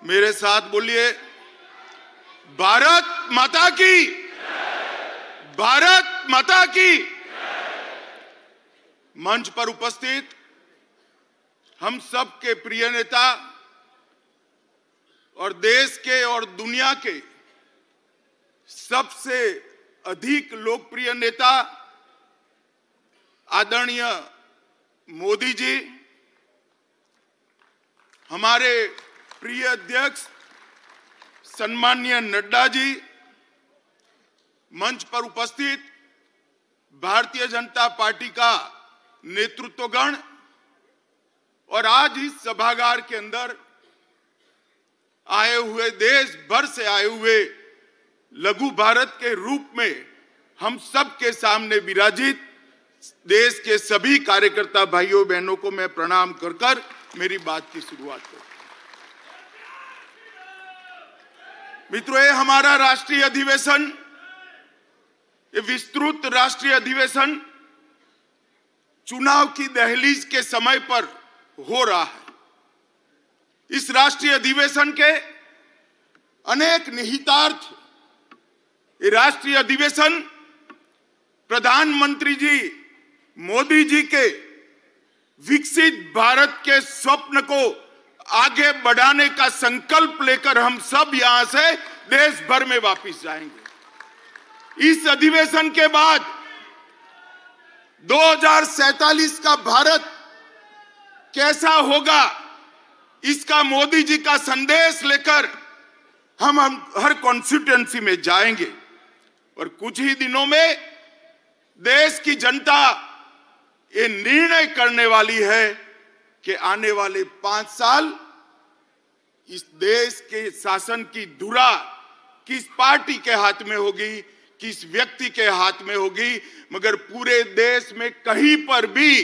मेरे साथ बोलिए, भारत माता की, भारत माता की। मंच पर उपस्थित हम सब के प्रिय नेता और देश के और दुनिया के सबसे अधिक लोकप्रिय नेता आदरणीय मोदी जी, हमारे प्रिय अध्यक्ष सम्माननीय नड्डा जी, मंच पर उपस्थित भारतीय जनता पार्टी का नेतृत्वगण और आज इस सभागार के अंदर आए हुए, देश भर से आए हुए लघु भारत के रूप में हम सब के सामने विराजित देश के सभी कार्यकर्ता भाइयों बहनों को मैं प्रणाम कर कर मेरी बात की शुरुआत करूं। मित्रों, ये हमारा राष्ट्रीय अधिवेशन, ये विस्तृत राष्ट्रीय अधिवेशन चुनाव की दहलीज के समय पर हो रहा है। इस राष्ट्रीय अधिवेशन के अनेक निहितार्थ, ये राष्ट्रीय अधिवेशन प्रधानमंत्री जी मोदी जी के विकसित भारत के स्वप्न को आगे बढ़ाने का संकल्प लेकर हम सब यहां से देश भर में वापस जाएंगे। इस अधिवेशन के बाद 2047 का भारत कैसा होगा, इसका मोदी जी का संदेश लेकर हम हर कॉन्स्टिट्यूएंसी में जाएंगे और कुछ ही दिनों में देश की जनता ये निर्णय करने वाली है कि आने वाले 5 साल इस देश के शासन की धुरा किस पार्टी के हाथ में होगी, किस व्यक्ति के हाथ में होगी, मगर पूरे देश में कहीं पर भी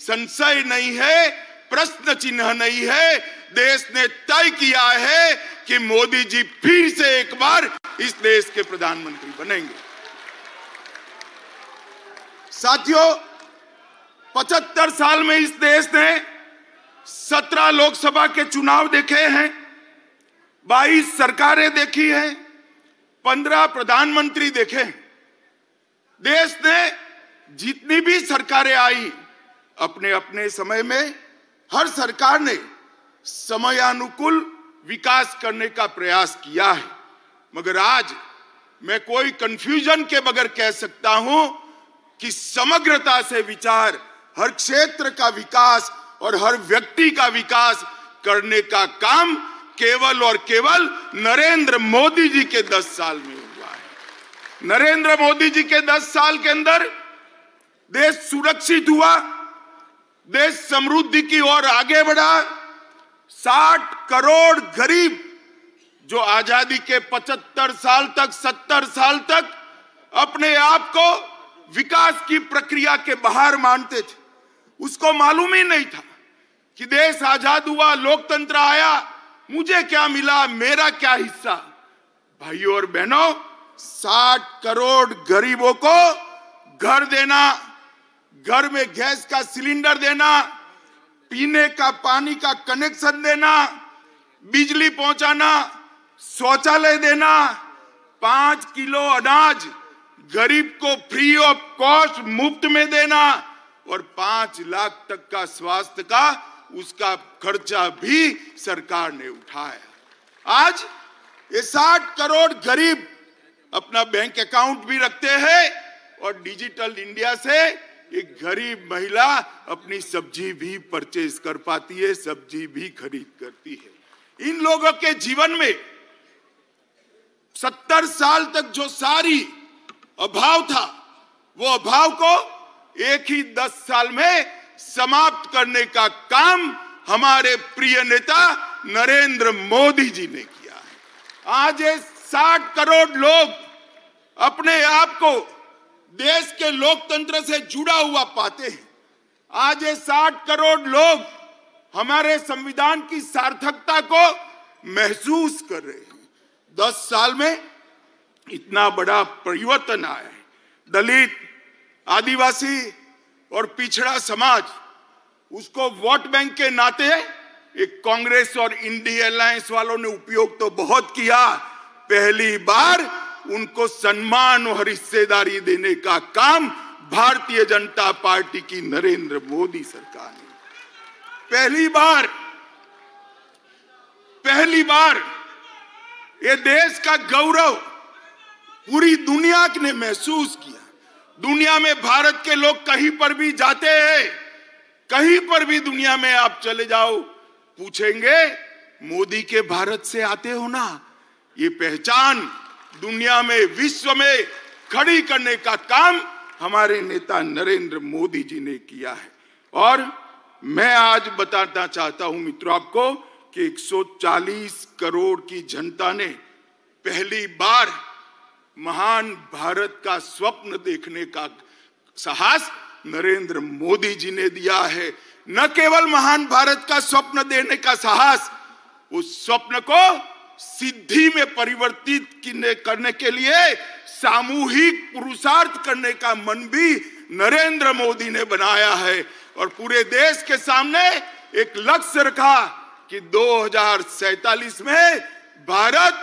संशय नहीं है, प्रश्न चिन्ह नहीं है। देश ने तय किया है कि मोदी जी फिर से एक बार इस देश के प्रधानमंत्री बनेंगे। साथियों, 75 साल में इस देश ने 17 लोकसभा के चुनाव देखे हैं, 22 सरकारें देखी हैं, 15 प्रधानमंत्री देखे हैं। देश ने जितनी भी सरकारें आई, अपने अपने समय में हर सरकार ने समयानुकूल विकास करने का प्रयास किया है। मगर आज मैं कोई कंफ्यूजन के बगैर कह सकता हूं कि समग्रता से विचार, हर क्षेत्र का विकास और हर व्यक्ति का विकास करने का काम केवल और केवल नरेंद्र मोदी जी के 10 साल में हुआ है। नरेंद्र मोदी जी के 10 साल के अंदर देश सुरक्षित हुआ, देश समृद्धि की ओर आगे बढ़ा। 60 करोड़ गरीब जो आजादी के 75 साल तक, 70 साल तक अपने आप को विकास की प्रक्रिया के बाहर मानते थे, उसको मालूम ही नहीं था कि देश आजाद हुआ, लोकतंत्र आया, मुझे क्या मिला, मेरा क्या हिस्सा। भाइयों और बहनों, 60 करोड़ गरीबों को घर देना, घर में गैस का सिलेंडर देना, पीने का पानी का कनेक्शन देना, बिजली पहुंचाना, शौचालय देना, 5 किलो अनाज गरीब को फ्री ऑफ कॉस्ट मुफ्त में देना और 5 लाख तक का स्वास्थ्य का उसका खर्चा भी सरकार ने उठाया। आज ये 60 करोड़ गरीब अपना बैंक अकाउंट भी रखते हैं और डिजिटल इंडिया से एक गरीब महिला अपनी सब्जी भी परचेज कर पाती है, सब्जी भी खरीद करती है। इन लोगों के जीवन में 70 साल तक जो सारी अभाव था, वो अभाव को एक ही 10 साल में समाप्त करने का काम हमारे प्रिय नेता नरेंद्र मोदी जी ने किया है। आज ये 60 करोड़ लोग अपने आप को देश के लोकतंत्र से जुड़ा हुआ पाते हैं। आज ये 60 करोड़ लोग हमारे संविधान की सार्थकता को महसूस कर रहे हैं। 10 साल में इतना बड़ा परिवर्तन आया है। दलित, आदिवासी और पिछड़ा समाज उसको वोट बैंक के नाते एक कांग्रेस और इंडिया अलायंस वालों ने उपयोग तो बहुत किया, पहली बार उनको सम्मान और हिस्सेदारी देने का काम भारतीय जनता पार्टी की नरेंद्र मोदी सरकार ने पहली बार ये देश का गौरव पूरी दुनिया ने महसूस किया। दुनिया में भारत के लोग कहीं पर भी जाते हैं, कहीं पर भी दुनिया में आप चले जाओ, पूछेंगे मोदी के भारत से आते हो ना। ये पहचान दुनिया में, विश्व में खड़ी करने का काम हमारे नेता नरेंद्र मोदी जी ने किया है। और मैं आज बताना चाहता हूं मित्रों आपको कि 140 करोड़ की जनता ने पहली बार महान भारत का स्वप्न देखने का साहस नरेंद्र मोदी जी ने दिया है। न केवल महान भारत का स्वप्न देने का साहस, उस स्वप्न को सिद्धि में परिवर्तित करने के लिए सामूहिक पुरुषार्थ करने का मन भी नरेंद्र मोदी ने बनाया है। और पूरे देश के सामने एक लक्ष्य रखा कि 2047 में भारत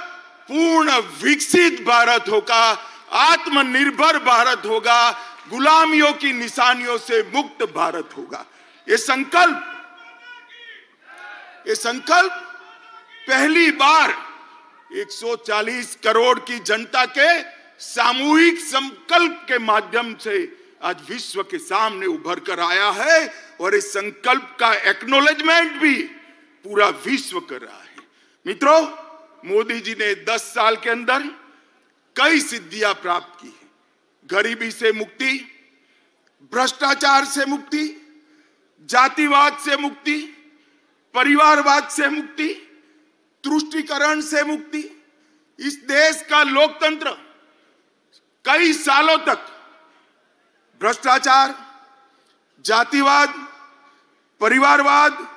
पूर्ण विकसित भारत होगा, आत्मनिर्भर भारत होगा, गुलामियों की निशानियों से मुक्त भारत होगा। ये संकल्प पहली बार 140 करोड़ की जनता के सामूहिक संकल्प के माध्यम से आज विश्व के सामने उभर कर आया है। और इस संकल्प का एक्नॉलेजमेंट भी पूरा विश्व कर रहा है। मित्रों, मोदी जी ने 10 साल के अंदर कई सिद्धियां प्राप्त की है। गरीबी से मुक्ति, भ्रष्टाचार से मुक्ति, जातिवाद से मुक्ति, परिवारवाद से मुक्ति, तुष्टीकरण से मुक्ति। इस देश का लोकतंत्र कई सालों तक भ्रष्टाचार, जातिवाद, परिवारवाद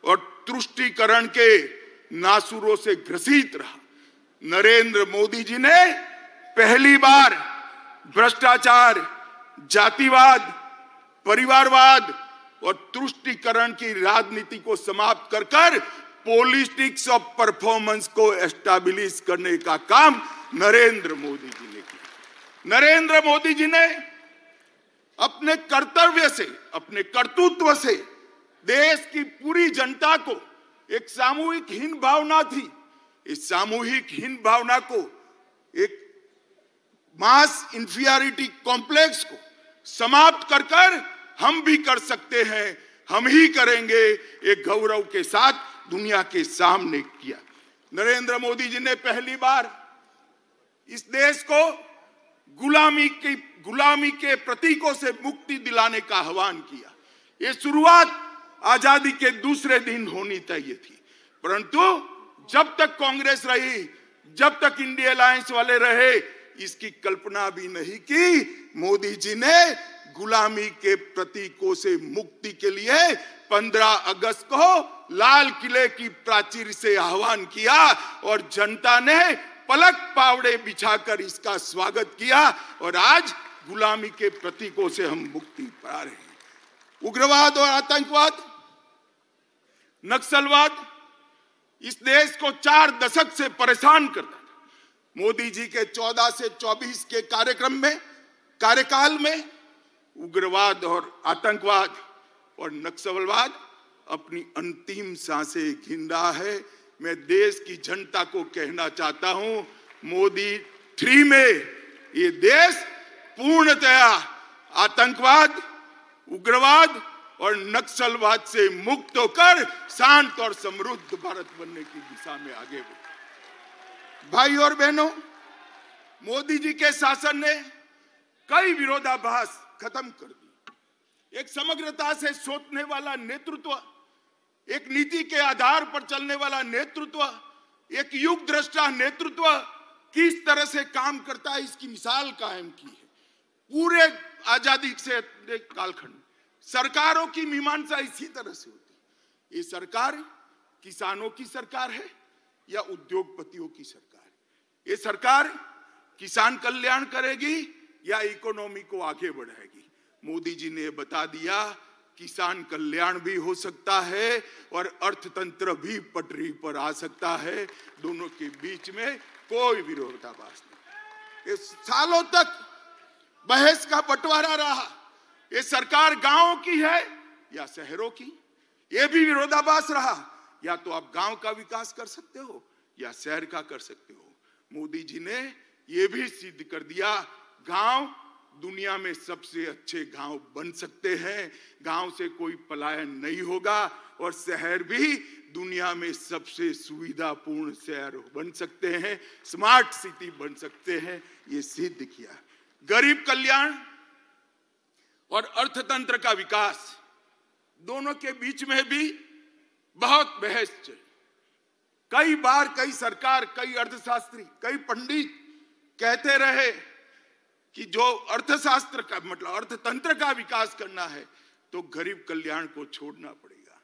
और तुष्टीकरण के नासुरों से ग्रसित रहा। नरेंद्र मोदी जी ने पहली बार भ्रष्टाचार, जातिवाद, परिवारवाद और तुष्टीकरण की राजनीति को समाप्त कर पॉलिटिक्स ऑफ परफॉर्मेंस को एस्टैब्लिश करने का काम नरेंद्र मोदी जी ने किया। नरेंद्र मोदी जी ने अपने कर्तव्य से, अपने कर्तृत्व से देश की पूरी जनता को, एक सामूहिक हीन भावना थी, इस सामूहिक हीन भावना को, एक मास इंफीरियरिटी कॉम्प्लेक्स को समाप्त कर हम भी कर सकते हैं, हम ही करेंगे, एक गौरव के साथ दुनिया के सामने किया। नरेंद्र मोदी जी ने पहली बार इस देश को गुलामी के प्रतीकों से मुक्ति दिलाने का आह्वान किया। ये शुरुआत आजादी के दूसरे दिन होनी चाहिए थी, परंतु जब तक कांग्रेस रही, जब तक इंडिया अलायंस वाले रहे, इसकी कल्पना भी नहीं की। मोदी जी ने गुलामी के प्रतीकों से मुक्ति के लिए 15 अगस्त को लाल किले की प्राचीर से आह्वान किया और जनता ने पलक पावड़े बिछाकर इसका स्वागत किया। और आज गुलामी के प्रतीकों से हम मुक्ति पा रहे हैं। उग्रवाद और आतंकवाद, नक्सलवाद इस देश को 4 दशक से परेशान करता था। मोदी जी के 14 से 24 के कार्यकाल में उग्रवाद और आतंकवाद और नक्सलवाद अपनी अंतिम सांसें गिन रहा है। मैं देश की जनता को कहना चाहता हूं, मोदी 3 में ये देश पूर्णतया आतंकवाद, उग्रवाद और नक्सलवाद से मुक्त होकर शांत और समृद्ध भारत बनने की दिशा में आगे बढ़े। भाई और बहनों, मोदी जी के शासन ने कई विरोधाभास खत्म कर दी। एक समग्रता से सोचने वाला नेतृत्व, एक नीति के आधार पर चलने वाला नेतृत्व, एक युग दृष्टा नेतृत्व किस तरह से काम करता है, इसकी मिसाल कायम की है। पूरे आजादी से कालखंड सरकारों की मीमांसा इसी तरह से होती है। ये सरकार किसानों की सरकार है या उद्योगपतियों की सरकार है? ये सरकार किसान कल्याण करेगी या इकोनॉमी को आगे बढ़ाएगी? मोदी जी ने बता दिया किसान कल्याण भी हो सकता है और अर्थतंत्र भी पटरी पर आ सकता है। दोनों के बीच में कोई विरोधाभास नहीं। इस सालों तक बहस का बंटवारा रहा, ये सरकार गांवों की है या शहरों की, ये भी विरोधाभास रहा। या तो आप गांव का विकास कर सकते हो या शहर का कर सकते हो। मोदी जी ने ये भी सिद्ध कर दिया, गांव दुनिया में सबसे अच्छे गांव बन सकते हैं, गांव से कोई पलायन नहीं होगा, और शहर भी दुनिया में सबसे सुविधापूर्ण शहर बन सकते हैं, स्मार्ट सिटी बन सकते हैं। ये सिद्ध किया। गरीब कल्याण और अर्थतंत्र का विकास, दोनों के बीच में भी बहुत बहस चली। कई बार कई सरकार, कई अर्थशास्त्री, कई पंडित कहते रहे कि जो अर्थशास्त्र का मतलब अर्थतंत्र का विकास करना है तो गरीब कल्याण को छोड़ना पड़ेगा।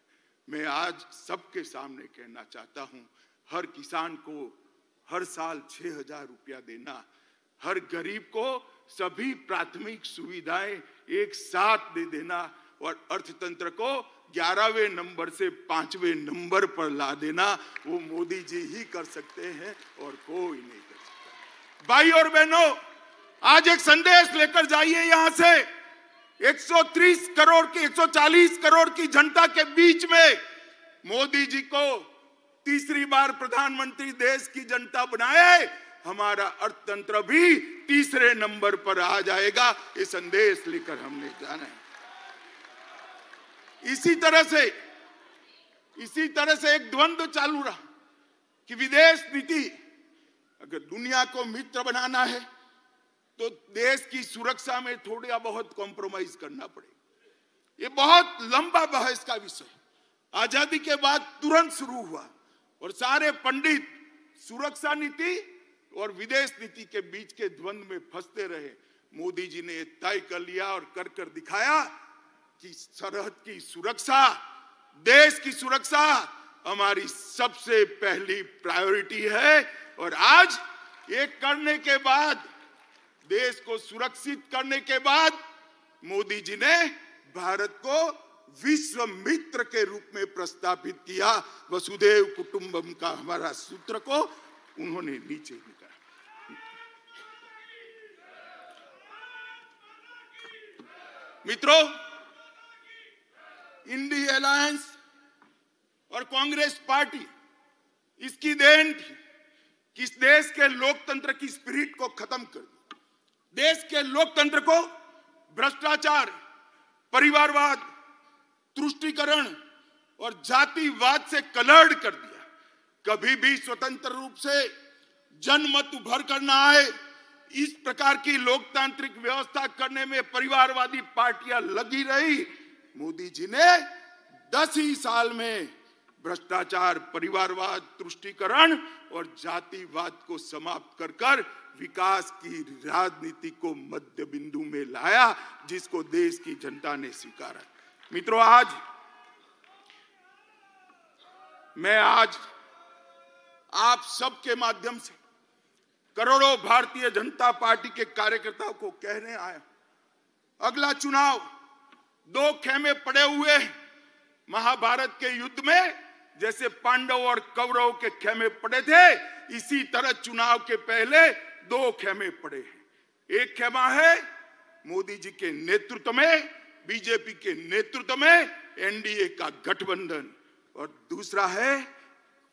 मैं आज सबके सामने कहना चाहता हूं, हर किसान को हर साल 6,000 रुपया देना, हर गरीब को सभी प्राथमिक सुविधाएं एक साथ दे देना, और अर्थतंत्र को 11वें नंबर से 5वें नंबर पर ला देना, वो मोदी जी ही कर सकते हैं और कोई नहीं कर सकता। भाई और बहनों, आज एक संदेश लेकर जाइए यहां से। 130 करोड़ की 140 करोड़ की जनता के बीच में मोदी जी को तीसरी बार प्रधानमंत्री देश की जनता बनाए, हमारा अर्थतंत्र भी तीसरे नंबर पर आ जाएगा। ये संदेश लेकर हमने जाना है। इसी तरह से एक द्वंद्व चालू रहा कि विदेश नीति, अगर दुनिया को मित्र बनाना है तो देश की सुरक्षा में थोड़ा बहुत कॉम्प्रोमाइज करना पड़ेगा। ये बहुत लंबा बहस का विषय आजादी के बाद तुरंत शुरू हुआ, और सारे पंडित सुरक्षा नीति और विदेश नीति के बीच के द्वंद्व में फंसते रहे। मोदी जी ने तय कर लिया और कर दिखाया कि सरहद की सुरक्षा, देश की सुरक्षा हमारी सबसे पहली प्रायोरिटी है। और आज ये करने के बाद, देश को सुरक्षित करने के बाद, मोदी जी ने भारत को विश्व मित्र के रूप में प्रस्तावित किया। वसुधैव कुटुंबकम का हमारा सूत्र को उन्होंने नीचे लिखा। मित्रों, इंडी अलायंस और कांग्रेस पार्टी, इसकी देन थी कि इस देश के लोकतंत्र की स्पिरिट को खत्म कर दिया। देश के लोकतंत्र को भ्रष्टाचार, परिवारवाद, तुष्टीकरण और जातिवाद से कलर्ड कर दिया। कभी भी स्वतंत्र रूप से जनमत उभर कर ना आए, इस प्रकार की लोकतांत्रिक व्यवस्था करने में परिवारवादी पार्टियां लगी रही। मोदी जी ने 10 ही साल में भ्रष्टाचार, परिवारवाद, तुष्टीकरण और जातिवाद को समाप्त कर विकास की राजनीति को मध्य बिंदु में लाया, जिसको देश की जनता ने स्वीकारा। मित्रों, मैं आज आप सबके माध्यम से करोड़ों भारतीय जनता पार्टी के कार्यकर्ताओं को कहने आया, अगला चुनाव 2 खेमे पड़े हुए हैं। महाभारत के युद्ध में जैसे पांडव और कौरव के खेमे पड़े थे, इसी तरह चुनाव के पहले 2 खेमे पड़े हैं। एक खेमा है मोदी जी के नेतृत्व में, बीजेपी के नेतृत्व में एनडीए का गठबंधन, और दूसरा है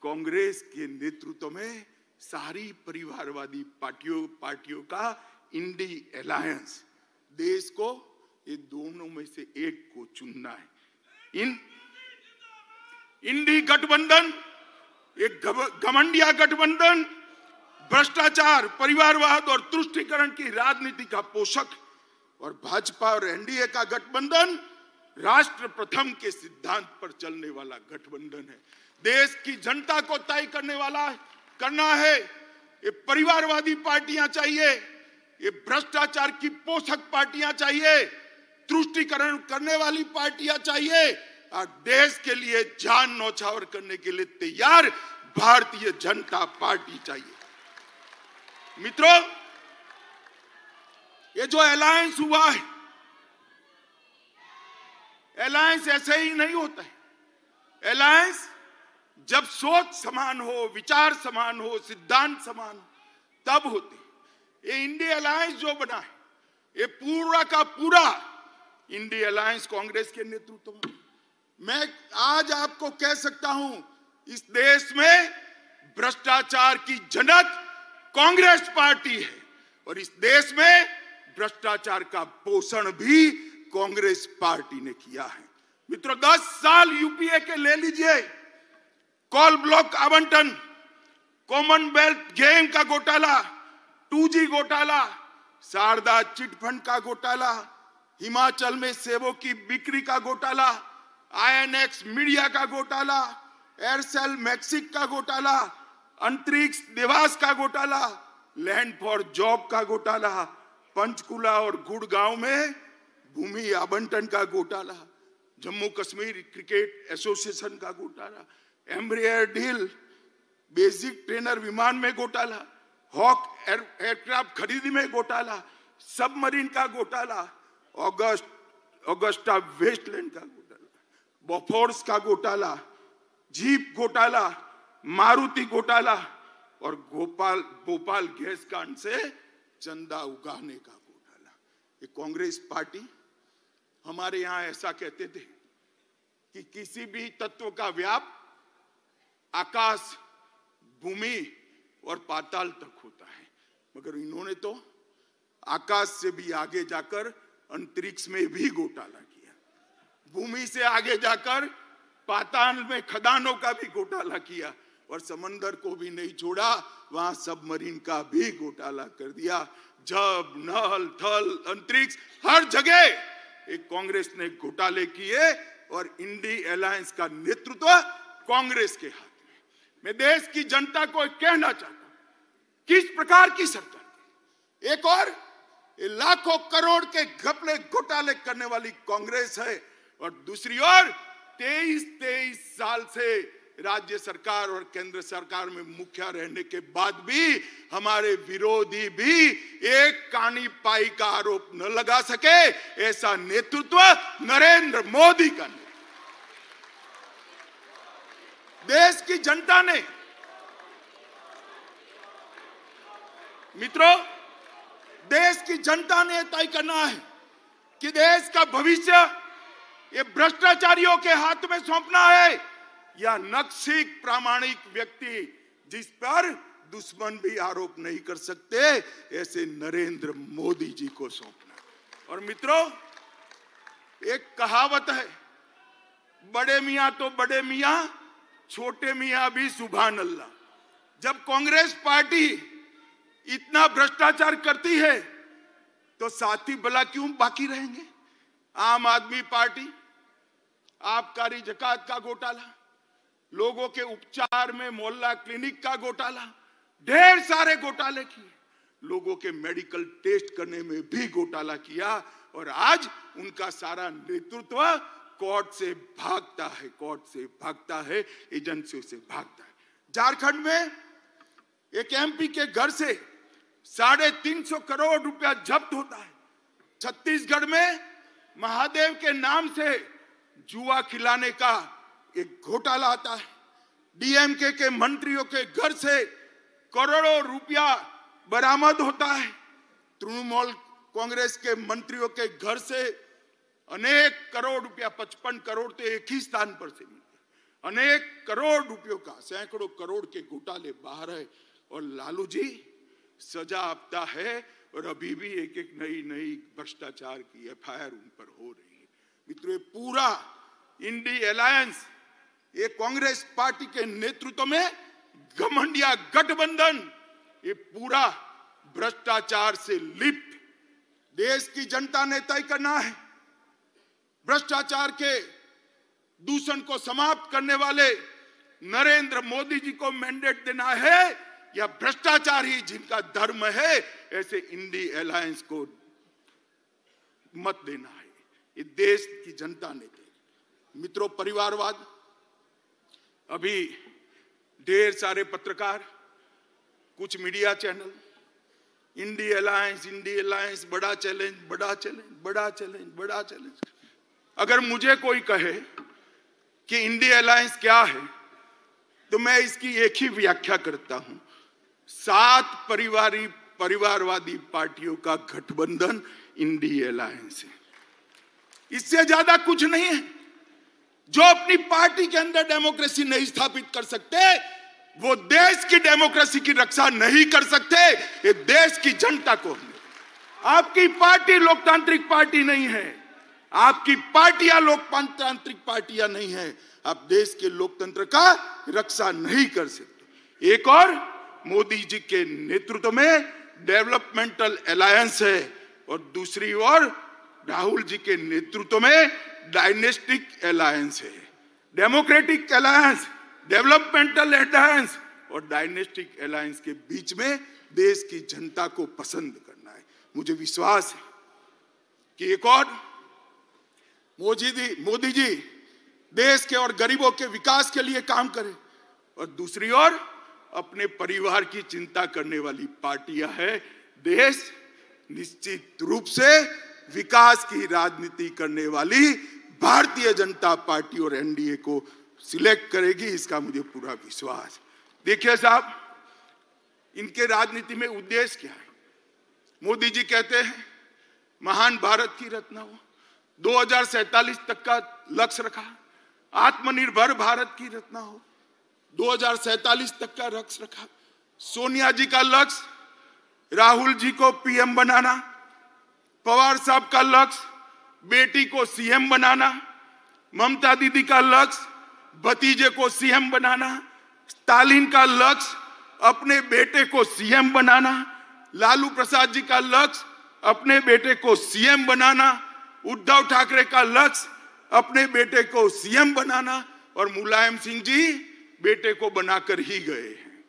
कांग्रेस के नेतृत्व में सारी परिवारवादी पार्टियों का इंडी अलायंस। देश को ये दोनों में से एक को चुनना है। इंडी गठबंधन एक घमंडिया गठबंधन, भ्रष्टाचार, परिवारवाद और तुष्टीकरण की राजनीति का पोषक, और भाजपा और एनडीए का गठबंधन राष्ट्र प्रथम के सिद्धांत पर चलने वाला गठबंधन है। देश की जनता को तय करना है। ये परिवारवादी पार्टियां चाहिए, ये भ्रष्टाचार की पोषक पार्टियां चाहिए, तुष्टीकरण करने वाली पार्टियां चाहिए, और देश के लिए जान न्यौछावर करने के लिए तैयार भारतीय जनता पार्टी चाहिए। मित्रों, ये जो अलायंस हुआ है, अलायंस ऐसे ही नहीं होता है। अलायंस जब सोच समान हो, विचार समान हो, सिद्धांत समान हो, तब होते। ये इंडिया अलायंस जो बना है, ये पूरा का पूरा इंडिया अलायंस कांग्रेस के नेतृत्व में। मैं आज आपको कह सकता हूं, इस देश में भ्रष्टाचार की जनक कांग्रेस पार्टी है और इस देश में भ्रष्टाचार का पोषण भी कांग्रेस पार्टी ने किया है। मित्रों, 10 साल यूपीए के ले लीजिए, कॉल ब्लॉक आवंटन, कॉमनवेल्थ गेम का घोटाला, 2G घोटाला, शारदा चिटफंड का घोटाला, हिमाचल में सेबों की बिक्री का घोटाला, INX मीडिया का घोटाला, एयरसेल मैक्सिक का घोटाला, अंतरिक्ष देवास का घोटाला, लैंड फॉर जॉब का घोटाला, पंचकुला और गुड़गांव में भूमि आवंटन का घोटाला, जम्मू कश्मीर क्रिकेट एसोसिएशन का घोटाला, एम्ब्रियर डील, बेसिक ट्रेनर विमान में घोटाला, हॉक एयरक्राफ्ट खरीदी में घोटाला, सबमरीन का घोटाला, ऑगस्टा वेस्टलैंड का घोटाला, बोफोर्स का घोटाला, जीप घोटाला, मारुति घोटाला और भोपाल गैस कांड से चंदा उगाने का घोटाला। ये कांग्रेस पार्टी, हमारे यहां ऐसा कहते थे कि किसी भी तत्व का व्याप आकाश, भूमि और पाताल तक होता है, मगर इन्होंने तो आकाश से भी आगे जाकर अंतरिक्ष में भी घोटाला किया, भूमि से आगे जाकर पाताल में खदानों का भी घोटाला किया और समंदर को भी नहीं छोड़ा, वहां सबमरीन का भी घोटाला कर दिया। जब, नल, थल, अंतरिक्ष, हर जगह एक कांग्रेस ने घोटाले किए और इंडिया अलायंस का नेतृत्व कांग्रेस के हाथ में। मैं देश की जनता को कहना चाहता हूं, किस प्रकार की सरकार, एक और लाखों करोड़ के घपले घोटाले करने वाली कांग्रेस है और दूसरी ओर 23 साल से राज्य सरकार और केंद्र सरकार में मुखिया रहने के बाद भी हमारे विरोधी भी एक कानी पाई का आरोप न लगा सके, ऐसा नेतृत्व नरेंद्र मोदी का नेतृत्व। देश की जनता ने, मित्रों, देश की जनता ने तय करना है कि देश का भविष्य ये भ्रष्टाचारियों के हाथ में सौंपना है या नक्सिक प्रामाणिक व्यक्ति जिस पर दुश्मन भी आरोप नहीं कर सकते, ऐसे नरेंद्र मोदी जी को सौंपना। और मित्रों, एक कहावत है, बड़े मियां तो बड़े मियां, छोटे मियां भी सुभान अल्लाह। जब कांग्रेस पार्टी इतना भ्रष्टाचार करती है तो साथी भला क्यों बाकी रहेंगे? आम आदमी पार्टी, आबकारी जकात का घोटाला, लोगों के उपचार में मोहल्ला क्लिनिक का घोटाला, ढेर सारे घोटाले किए, लोगों के मेडिकल टेस्ट करने में भी घोटाला किया और आज उनका सारा नेतृत्व कोर्ट से भागता है, कोर्ट से भागता है, एजेंसियों से भागता है। झारखंड में एक MP के घर से 350 करोड़ रुपया जब्त होता है। छत्तीसगढ़ में महादेव के नाम से जुआ खिलाने का एक घोटाला आता है। DMK के मंत्रियों के घर से करोड़ों रुपया बरामद होता है। तृणमूल कांग्रेस के मंत्रियों के घर से अनेक करोड़ रुपया, 55 करोड़ तो एक ही स्थान पर से मिलते, अनेक करोड़ रुपयों का, सैकड़ों करोड़ के घोटाले बाहर है और लालू जी सजा आपता है और अभी भी एक एक नई भ्रष्टाचार की FIR उन पर हो रही है। मित्रों, पूरा इंडिया अलायंस, ये कांग्रेस पार्टी के नेतृत्व में घमंडिया गठबंधन, ये पूरा भ्रष्टाचार से लिप्त। देश की जनता ने तय करना है, भ्रष्टाचार के दूषण को समाप्त करने वाले नरेंद्र मोदी जी को मैंडेट देना है या भ्रष्टाचार ही जिनका धर्म है, ऐसे इंडिया अलायंस को मत देना है। ये देश की जनता ने दे। मित्रों, परिवारवाद, अभी ढेर सारे पत्रकार, कुछ मीडिया चैनल, इंडिया अलायंस बड़ा चैलेंज, बड़ा चैलेंज, बड़ा चैलेंज, बड़ा चैलेंज। अगर मुझे कोई कहे कि इंडिया अलायंस क्या है, तो मैं इसकी एक ही व्याख्या करता हूं, 7 परिवारवादी पार्टियों का गठबंधन इंडिया अलायंस है। इससे ज्यादा कुछ नहीं है। जो अपनी पार्टी के अंदर डेमोक्रेसी नहीं स्थापित कर सकते, वो देश की डेमोक्रेसी की रक्षा नहीं कर सकते। ये देश की जनता को, आपकी पार्टी लोकतांत्रिक पार्टी नहीं है, आपकी पार्टियां लोकतांत्रिक पार्टियां नहीं है, आप देश के लोकतंत्र का रक्षा नहीं कर सकते। एक और मोदी जी के नेतृत्व में डेवलपमेंटल अलायंस है और दूसरी ओर राहुल जी के नेतृत्व में डायनेस्टिक अलायंस है। डेमोक्रेटिक अलायंस, डेवलपमेंटल अलायंस और डायनेस्टिक अलायंस के बीच में देश की जनता को पसंद करना है। मुझे विश्वास है कि एक और मोदी जी देश के और गरीबों के विकास के लिए काम करें और दूसरी ओर अपने परिवार की चिंता करने वाली पार्टियां है। देश निश्चित रूप से विकास की राजनीति करने वाली भारतीय जनता पार्टी और एनडीए को सिलेक्ट करेगी, इसका मुझे पूरा विश्वास। देखिए साहब, इनके राजनीति में उद्देश्य क्या है? मोदी जी कहते हैं महान भारत की रचना हो, 2047 तक का लक्ष्य रखा, आत्मनिर्भर भारत की रचना हो, 2047 तक का लक्ष्य रखा। सोनिया जी का लक्ष्य राहुल जी को पीएम बनाना, पवार साहब का लक्ष्य बेटी को सीएम बनाना, ममता दीदी का लक्ष्य भतीजे को सीएम बनाना, स्टालिन का लक्ष्य अपने बेटे को सीएम बनाना, लालू प्रसाद जी का लक्ष्य अपने बेटे को सीएम बनाना, उद्धव ठाकरे का लक्ष्य अपने बेटे को सीएम बनाना और मुलायम सिंह जी बेटे को बनाकर ही गए हैं।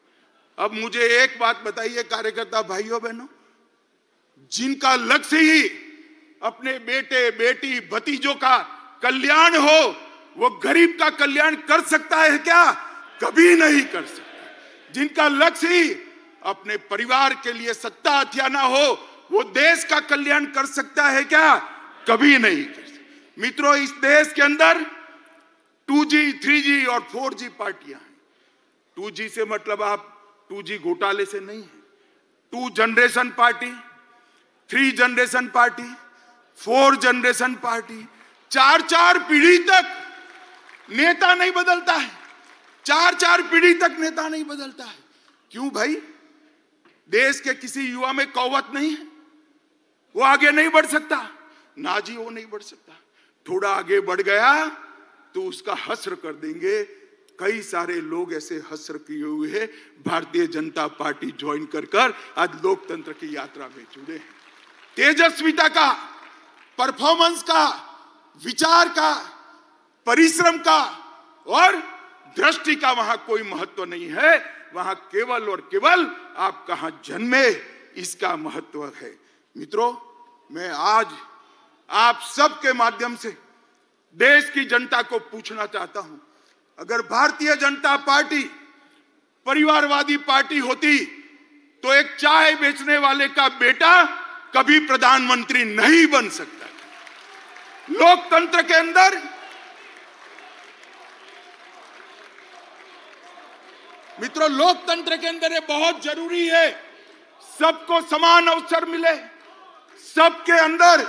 अब मुझे एक बात बताइए कार्यकर्ता भाइयों बहनों, जिनका लक्ष्य ही अपने बेटे बेटी भतीजों का कल्याण हो, वो गरीब का कल्याण कर सकता है क्या? कभी नहीं कर सकता। जिनका लक्ष्य ही अपने परिवार के लिए सत्ता हथियाना हो, वो देश का कल्याण कर सकता है क्या? कभी नहीं कर सकता। मित्रों, इस देश के अंदर 2G, 3G और 4G पार्टियां हैं। 2G से मतलब आप 2G घोटाले से नहीं है। 2 generation party, 3 generation party, 4 generation party, 4 पीढ़ी तक नेता नहीं बदलता है। 4 पीढ़ी तक नेता नहीं बदलता है। क्यों भाई? देश के किसी युवा में कौवत नहीं है, वो आगे नहीं बढ़ सकता? ना जी, वो नहीं बढ़ सकता। थोड़ा आगे बढ़ गया तो उसका हस्र कर देंगे। कई सारे लोग ऐसे हस्र किए हुए हैं, भारतीय जनता पार्टी ज्वाइन कर आज लोकतंत्र की यात्रा में जुड़े हैं। तेजस्विता का, परफॉर्मेंस का, विचार का, परिश्रम का और दृष्टि का वहां कोई महत्व नहीं है। वहां केवल और केवल आप कहां जन्मे, इसका महत्व है। मित्रों, मैं आज आप सबके माध्यम से देश की जनता को पूछना चाहता हूं, अगर भारतीय जनता पार्टी परिवारवादी पार्टी होती तो एक चाय बेचने वाले का बेटा कभी प्रधानमंत्री नहीं बन सकता। लोकतंत्र के अंदर मित्रों, लोकतंत्र के अंदर ये बहुत जरूरी है, सबको समान अवसर मिले। सबके अंदर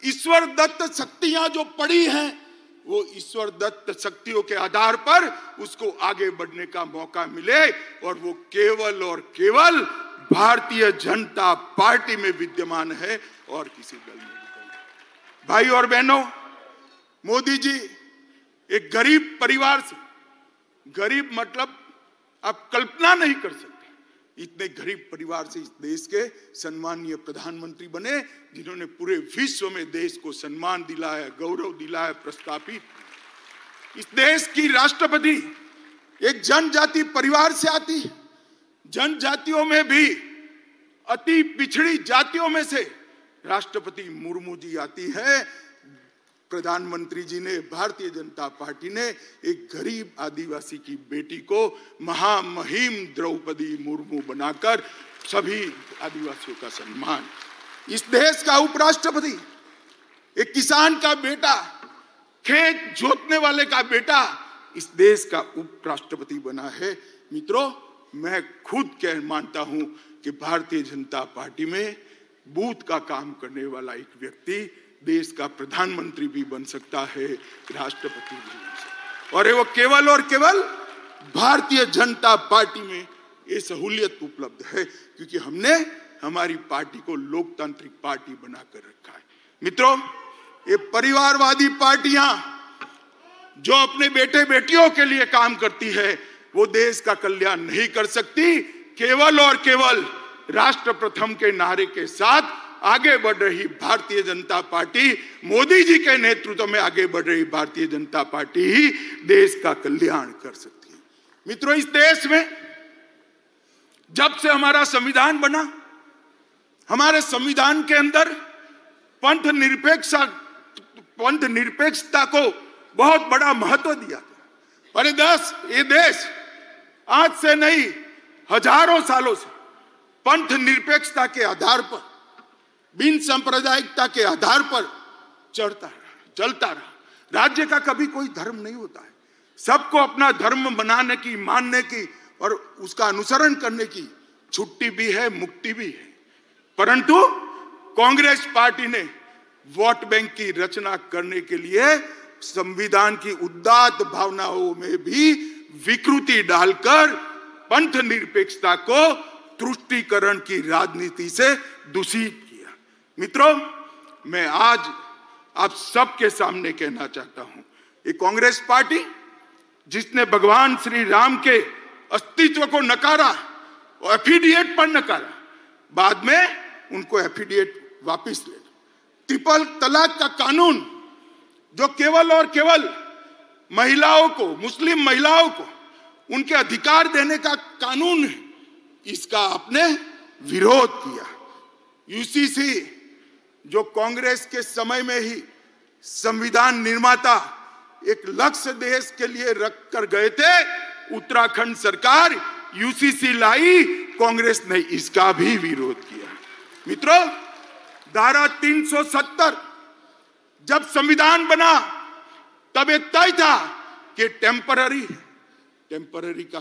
ईश्वर दत्त शक्तियां जो पड़ी हैं, वो ईश्वर दत्त शक्तियों के आधार पर उसको आगे बढ़ने का मौका मिले और वो केवल और केवल भारतीय जनता पार्टी में विद्यमान है और किसी दल में नहीं। भाई और बहनों, मोदी जी एक गरीब परिवार से, गरीब मतलब आप कल्पना नहीं कर सकते, इतने गरीब परिवार से इस देश के सम्मानीय प्रधानमंत्री बने, जिन्होंने पूरे विश्व में देश को सम्मान दिलाया, गौरव दिलाया, प्रस्थापित। इस देश की राष्ट्रपति एक जनजाति परिवार से आती है। जनजातियों में भी अति पिछड़ी जातियों में से राष्ट्रपति मुर्मू जी आती है। प्रधानमंत्री जी ने, भारतीय जनता पार्टी ने एक गरीब आदिवासी की बेटी को महामहिम द्रौपदी मुर्मू बनाकर सभी आदिवासियों का सम्मान। इस देश का उपराष्ट्रपति एक किसान का बेटा खेत जोतने वाले का बेटा इस देश का उपराष्ट्रपति बना है। मित्रों, मैं खुद कह मानता हूं कि भारतीय जनता पार्टी में बूथ का काम करने वाला एक व्यक्ति देश का प्रधानमंत्री भी बन सकता है, राष्ट्रपति भी बन सकता है। और वो केवल और केवल भारतीय जनता पार्टी में ये सहूलियत उपलब्ध है क्योंकि हमने हमारी पार्टी को लोकतांत्रिक पार्टी बनाकर रखा है। मित्रों, ये परिवारवादी पार्टियां जो अपने बेटे बेटियों के लिए काम करती है वो देश का कल्याण नहीं कर सकती। केवल और केवल राष्ट्र प्रथम के नारे के साथ आगे बढ़ रही भारतीय जनता पार्टी, मोदी जी के नेतृत्व में आगे बढ़ रही भारतीय जनता पार्टी ही देश का कल्याण कर सकती है। मित्रों, इस देश में जब से हमारा संविधान बना, हमारे संविधान के अंदर पंथ निरपेक्षता को बहुत बड़ा महत्व दिया गया। और ये देश आज से नहीं, हजारों सालों से पंथ निरपेक्षता के आधार पर, बिन सांप्रदायिकता के आधार पर चलता रहा। राज्य का कभी कोई धर्म नहीं होता है, सबको अपना धर्म बनाने की, मानने की और उसका अनुसरण करने की छुट्टी भी है, मुक्ति भी है। परंतु कांग्रेस पार्टी ने वोट बैंक की रचना करने के लिए संविधान की उदात्त भावनाओं में भी विकृति डालकर पंथ निरपेक्षता को तुष्टीकरण की राजनीति से दूषित किया। मित्रों, मैं आज आप सबके सामने कहना चाहता हूं, ये कांग्रेस पार्टी जिसने भगवान श्री राम के अस्तित्व को नकारा और एफिडेविट पर नकारा, बाद में उनको एफिडेविट वापस ले। ट्रिपल तलाक का कानून जो केवल और केवल महिलाओं को, मुस्लिम महिलाओं को उनके अधिकार देने का कानून है, इसका आपने विरोध किया। यूसीसी जो कांग्रेस के समय में ही संविधान निर्माता एक लक्ष्य देश के लिए रख कर गए थे, उत्तराखंड सरकार यूसीसी लाई, कांग्रेस ने इसका भी विरोध किया। मित्रों, धारा 370 जब संविधान बना तब एक तय था कि टेम्पररी का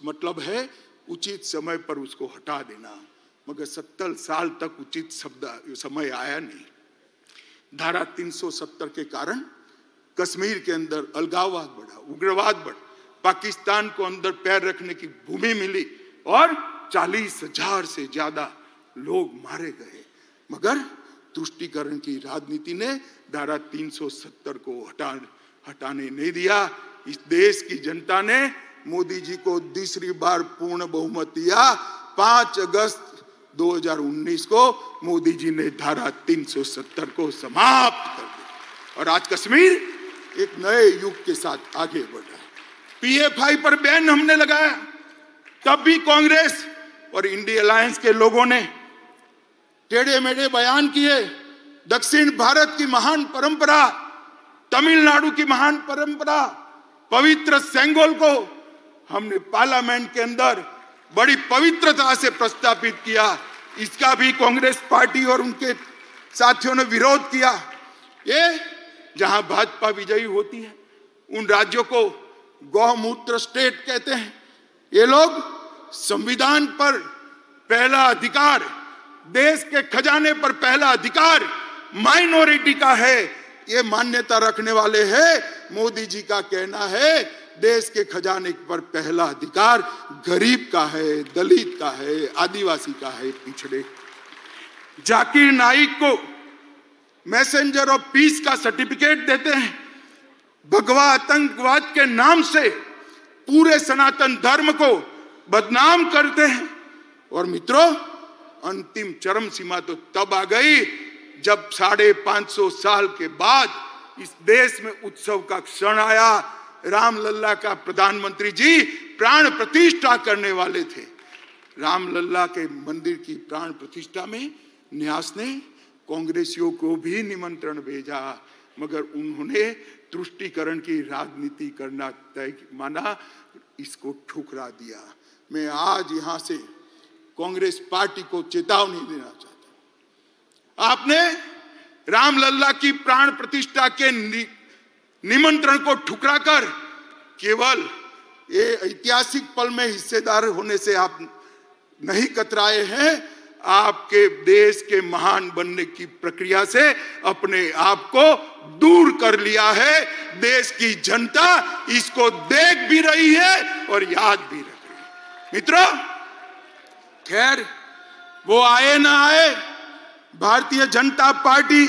मतलब है उचित समय पर उसको हटा देना, मगर 70 साल तक उचित समय आया नहीं। धारा 370 के कारण कश्मीर के अंदर अलगाववाद बढ़ा, उग्रवाद बढ़ा, पाकिस्तान को अंदर पैर रखने की भूमि मिली और 40,000 से ज्यादा लोग मारे गए। मगर तुष्टीकरण की राजनीति ने धारा 370 को हटाने नहीं दिया। इस देश की जनता ने मोदी जी को दूसरी बार पूर्ण बहुमत दिया। 5 अगस्त 2019 को मोदी जी ने धारा 370 को समाप्त कर दिया और आज कश्मीर एक नए युग के साथ आगे बढ़ रहा है। PFI पर बैन हमने लगाया, तब भी कांग्रेस और इंडिया अलायंस के लोगों ने टेढ़े मेढ़े बयान किए। दक्षिण भारत की महान परंपरा, तमिलनाडु की महान परंपरा, पवित्र सेंगोल को हमने पार्लियामेंट के अंदर बड़ी पवित्रता से प्रस्तावित किया। इसका भी कांग्रेस पार्टी और उनके साथियों ने विरोध किया। ये जहां भाजपा विजयी होती है उन राज्यों को गौमूत्र स्टेट कहते हैं। ये लोग संविधान पर पहला अधिकार, देश के खजाने पर पहला अधिकार माइनॉरिटी का है, ये मान्यता रखने वाले हैं। मोदी जी का कहना है देश के खजाने पर पहला अधिकार गरीब का है, दलित का है, आदिवासी का है, पिछड़े। जाकिर नाइक को मैसेंजर ऑफ पीस का सर्टिफिकेट देते हैं। भगवा आतंकवाद के नाम से पूरे सनातन धर्म को बदनाम करते हैं। और मित्रों, अंतिम चरम सीमा तो तब आ गई जब 550 साल के बाद इस देश में उत्सव का क्षण आया। रामलला का प्रधानमंत्री जी प्राण प्रतिष्ठा करने वाले थे। रामलला के मंदिर की प्राण प्रतिष्ठा में न्यास ने कांग्रेसियों को भी निमंत्रण भेजा, मगर उन्होंने तुष्टीकरण की राजनीति करना तय माना, इसको ठुकरा दिया। मैं आज यहां से कांग्रेस पार्टी को चेतावनी देना चाहता हूं। आपने रामलला की प्राण प्रतिष्ठा के निमंत्रण को ठुकराकर केवल ये ऐतिहासिक पल में हिस्सेदार होने से आप नहीं कतराए हैं, आपके देश के महान बनने की प्रक्रिया से अपने आप को दूर कर लिया है। देश की जनता इसको देख भी रही है और याद भी रख रही है। मित्रों, खैर वो आए ना आए, भारतीय जनता पार्टी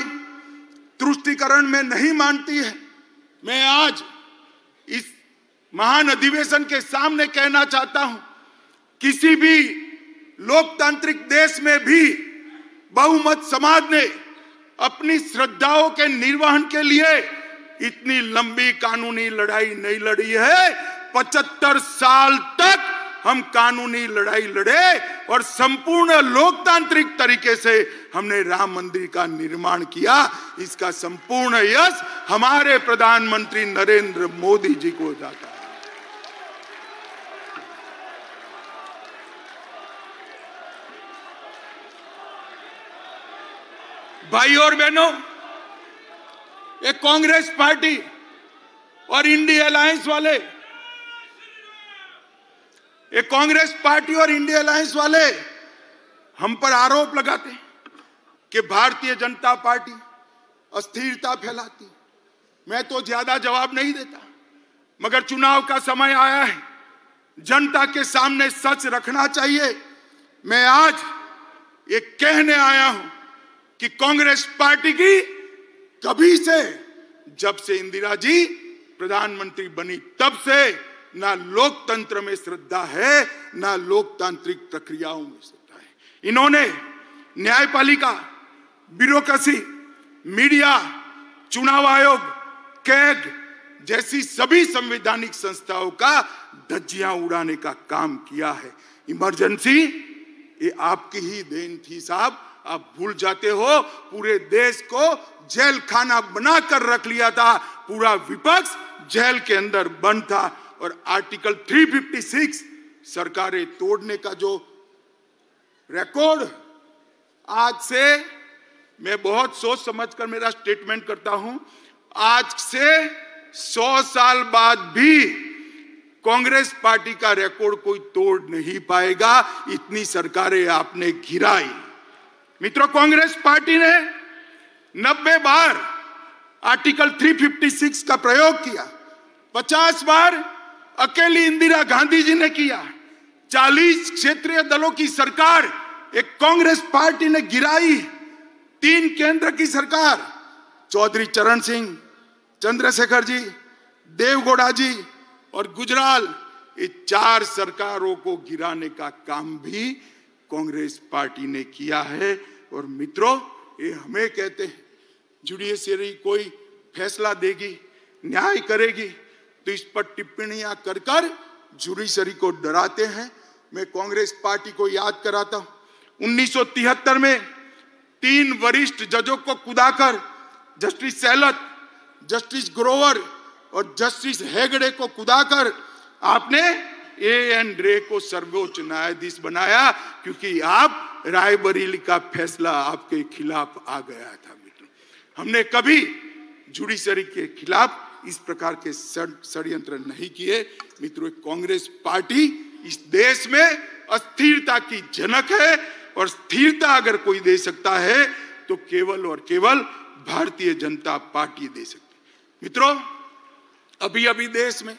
तुष्टीकरण में नहीं मानती है। मैं आज इस महान अधिवेशन के सामने कहना चाहता हूं, किसी भी लोकतांत्रिक देश में भी बहुमत समाज ने अपनी श्रद्धाओं के निर्वहन के लिए इतनी लंबी कानूनी लड़ाई नहीं लड़ी है। 75 साल तक हम कानूनी लड़ाई लड़े और संपूर्ण लोकतांत्रिक तरीके से हमने राम मंदिर का निर्माण किया। इसका संपूर्ण यश हमारे प्रधानमंत्री नरेंद्र मोदी जी को जाता है। भाई और बहनों, ये कांग्रेस पार्टी और इंडिया अलायंस वाले, ये कांग्रेस पार्टी और इंडिया अलायंस वाले हम पर आरोप लगाते हैं कि भारतीय जनता पार्टी अस्थिरता फैलाती। मैं तो ज्यादा जवाब नहीं देता, मगर चुनाव का समय आया है, जनता के सामने सच रखना चाहिए। मैं आज ये कहने आया हूं कि कांग्रेस पार्टी की कभी से, जब से इंदिरा जी प्रधानमंत्री बनी तब से ना लोकतंत्र में श्रद्धा है, ना लोकतांत्रिक प्रक्रियाओं में श्रद्धा है। इन्होंने न्यायपालिका, ब्यूरोक्रेसी, मीडिया, चुनाव आयोग, कैग जैसी सभी संवैधानिक संस्थाओं का धज्जियां उड़ाने का काम किया है। इमरजेंसी ये आपकी ही देन थी साहब, आप भूल जाते हो। पूरे देश को जेल खाना बनाकर रख लिया था, पूरा विपक्ष जेल के अंदर बंद था और आर्टिकल 356 सरकारें तोड़ने का जो रिकॉर्ड, आज से मैं बहुत सोच समझकर मेरा स्टेटमेंट करता हूं, आज से 100 साल बाद भी कांग्रेस पार्टी का रिकॉर्ड कोई तोड़ नहीं पाएगा। इतनी सरकारें आपने गिराई। मित्रों, कांग्रेस पार्टी ने 90 बार आर्टिकल 356 का प्रयोग किया, 50 बार अकेली इंदिरा गांधी जी ने किया। 40 क्षेत्रीय दलों की सरकार एक कांग्रेस पार्टी ने गिराई। 3 केंद्र की सरकार, चौधरी चरण सिंह, चंद्रशेखर जी, देवगौड़ा जी और गुजराल, ये 4 सरकारों को गिराने का काम भी कांग्रेस पार्टी ने किया है। और मित्रों, ये हमें कहते हैं जुडिशरी कोई फैसला देगी, न्याय करेगी, तो इस पर टिप्पणियां कर कर जुडिशरी को डराते हैं। मैं कांग्रेस पार्टी को याद कराता हूं, 1973 में 3 वरिष्ठ जजों को कुदाकर जस्टिस सेलत, जस्टिस ग्रोवर और जस्टिस हेगड़े को कुदाकर आपने एएन रे को सर्वोच्च न्यायाधीश बनाया, क्योंकि आप रायबरेली का फैसला आपके खिलाफ आ गया था। मित्रों, हमने कभी जुडिशरी के खिलाफ इस प्रकार के षड्यंत्र नहीं किए। मित्रों, कांग्रेस पार्टी इस देश में अस्थिरता की जनक है और स्थिरता अगर कोई दे सकता है तो केवल और केवल भारतीय जनता पार्टी दे सकती है। मित्रों, अभी अभी देश में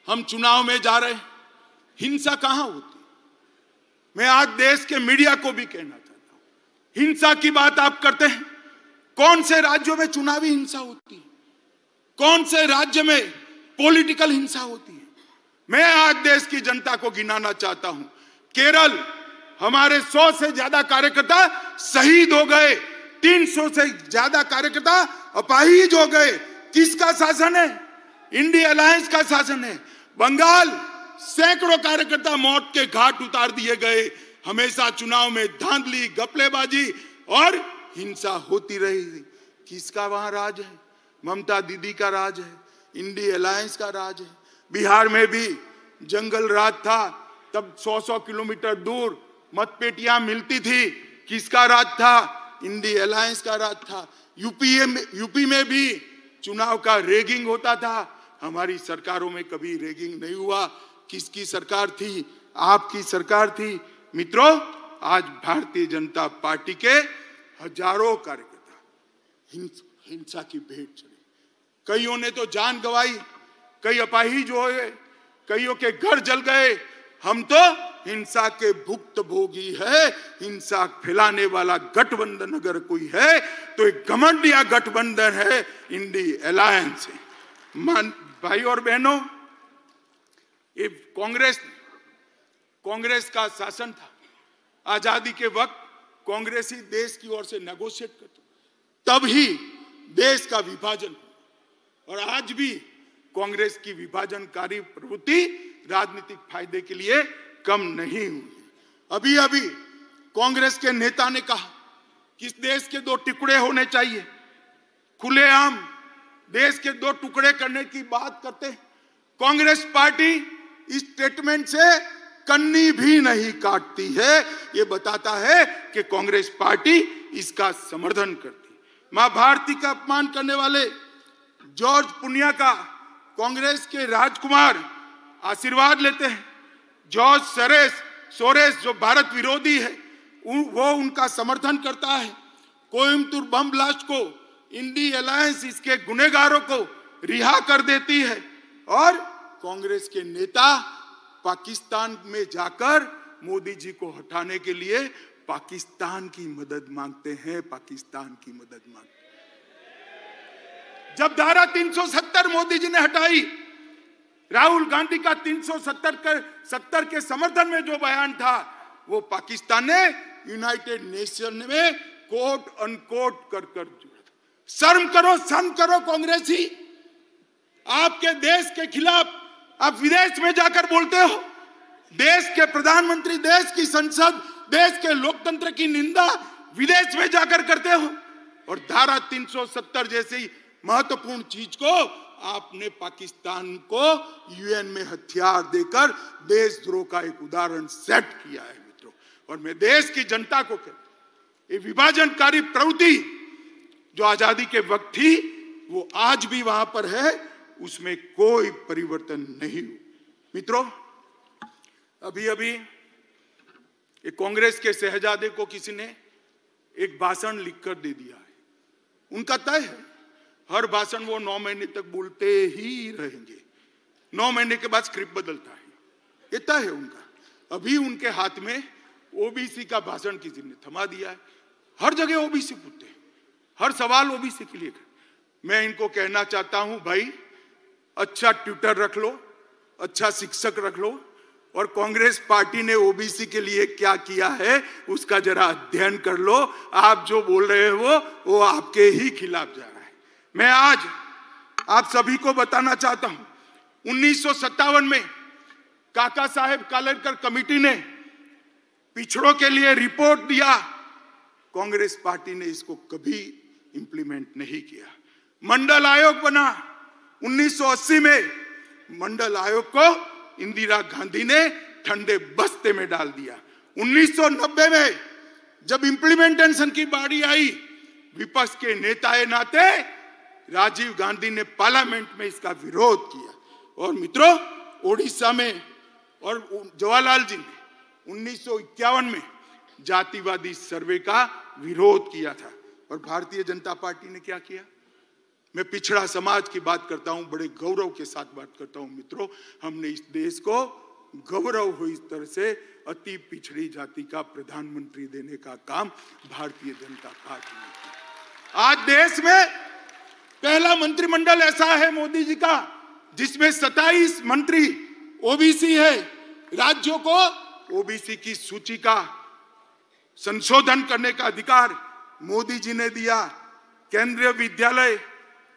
हम चुनाव में जा रहे हैं, हिंसा कहां होती? मैं आज देश के मीडिया को भी कहना चाहता हूं, हिंसा की बात आप करते हैं, कौन से राज्यों में चुनावी हिंसा होती है, कौन से राज्य में पॉलिटिकल हिंसा होती है? मैं आज देश की जनता को गिनाना चाहता हूं। केरल, हमारे 100 से ज्यादा कार्यकर्ता शहीद हो गए, 300 से ज्यादा कार्यकर्ता अपाहिज हो गए। किसका शासन है? इंडिया अलायंस का शासन है। बंगाल, सैकड़ों कार्यकर्ता मौत के घाट उतार दिए गए। हमेशा चुनाव में धांधली, गपलेबाजी और हिंसा होती रही। किसका वहां राज है? ममता दीदी का राज है, इंडिया अलायंस का राज है। बिहार में भी जंगल राज था, तब 100-100 किलोमीटर दूर मतपेटियां मिलती थी। किसका राज था? इंडिया अलायंस का राज था। यूपी में भी चुनाव का रेगिंग होता था, हमारी सरकारों में कभी रेगिंग नहीं हुआ। किसकी सरकार थी? आपकी सरकार थी। मित्रों, आज भारतीय जनता पार्टी के हजारों कार्यकर्ता हिंसा की भेंट चढ़े। कईयों ने तो जान गंवाई, कई अपाहिज हुए, कईयों के घर जल गए। हम तो हिंसा के भुक्तभोगी है। हिंसा फैलाने वाला गठबंधन अगर कोई है तो एक घमंडिया गठबंधन है, इंडी अलायंस है। भाई और बहनों, ये कांग्रेस का शासन था। आजादी के वक्त कांग्रेस ही देश की ओर से नेगोशिएट करते, तब ही देश का विभाजन। और आज भी कांग्रेस की विभाजनकारी प्रवृत्ति राजनीतिक फायदे के लिए कम नहीं हुई। अभी अभी कांग्रेस के नेता ने कहा कि इस देश के 2 टुकड़े होने चाहिए। खुलेआम देश के 2 टुकड़े करने की बात करते हैं। कांग्रेस पार्टी इस स्टेटमेंट से कन्नी भी नहीं काटती है। यह बताता है कि कांग्रेस पार्टी इसका समर्थन करती। मां भारती का अपमान करने वाले जॉर्ज पुनिया का कांग्रेस के राजकुमार आशीर्वाद लेते हैं। जॉर्ज सोरेस जो भारत विरोधी है, वो उनका समर्थन करता है। कोयम्बतूर बम ब्लास्ट को इंडी अलायंस इसके गुनहगारों को रिहा कर देती है। और कांग्रेस के नेता पाकिस्तान में जाकर मोदी जी को हटाने के लिए पाकिस्तान की मदद मांगते हैं। पाकिस्तान की मदद मांगते हैं। जब धारा 370 मोदी जी ने हटाई, राहुल गांधी का 370 के समर्थन में जो बयान था, वो पाकिस्तान ने यूनाइटेड नेशन में कोट अनकोट कर जोड़ा। शर्म करो कांग्रेसी। आपके देश के खिलाफ आप विदेश में जाकर बोलते हो। देश के प्रधानमंत्री, देश की संसद, देश के लोकतंत्र की निंदा विदेश में जाकर करते हो। और धारा 370 जैसी महत्वपूर्ण चीज को आपने पाकिस्तान को यूएन में हथियार देकर देशद्रोह का एक उदाहरण सेट किया है मित्रों। और मैं देश की जनता को कहता हूं, ये विभाजनकारी प्रवृत्ति जो आजादी के वक्त थी, वो आज भी वहां पर है, उसमें कोई परिवर्तन नहीं हुआ। मित्रों, अभी अभी एक कांग्रेस के शहजादे को किसी ने एक भाषण लिखकर दे दिया है। उनका तय है, हर भाषण वो 9 महीने तक बोलते ही रहेंगे। 9 महीने के बाद स्क्रिप्ट बदलता है, ये तय है उनका। अभी उनके हाथ में ओबीसी का भाषण किसी ने थमा दिया है। हर जगह ओबीसी पूछते हैं, हर सवाल ओबीसी के लिए। मैं इनको कहना चाहता हूं, भाई अच्छा ट्यूटर रख लो, अच्छा शिक्षक रख लो, और कांग्रेस पार्टी ने ओबीसी के लिए क्या किया है उसका जरा अध्ययन कर लो। आप जो बोल रहे हो वो आपके ही खिलाफ जा रहा है। मैं आज आप सभी को बताना चाहता हूं, 1957 में काका साहेब कालेलकर कमेटी ने पिछड़ों के लिए रिपोर्ट दिया। कांग्रेस पार्टी ने इसको कभी इंप्लीमेंट नहीं किया। मंडल आयोग बना 1980 में। मंडल आयोग को इंदिरा गांधी ने ठंडे बस्ते में डाल दिया। 1990 में जब इंप्लीमेंटेशन की बारी आई, विपक्ष के नेता ए नाते राजीव गांधी ने पार्लियामेंट में इसका विरोध किया। और मित्रों, ओडिशा में और जवाहरलाल जी ने 1951 में जातिवादी सर्वे का विरोध किया था। और भारतीय जनता पार्टी ने क्या किया? मैं पिछड़ा समाज की बात करता हूं, बड़े गौरव के साथ बात करता हूं मित्रों। हमने इस देश को गौरव हो इस तरह से अति पिछड़ी जाति का प्रधानमंत्री देने का काम भारतीय जनता पार्टी ने किया। आज देश में पहला मंत्रिमंडल ऐसा है मोदी जी का जिसमें 27 मंत्री ओबीसी है। राज्यों को ओबीसी की सूची का संशोधन करने का अधिकार मोदी जी ने दिया। केंद्रीय विद्यालय,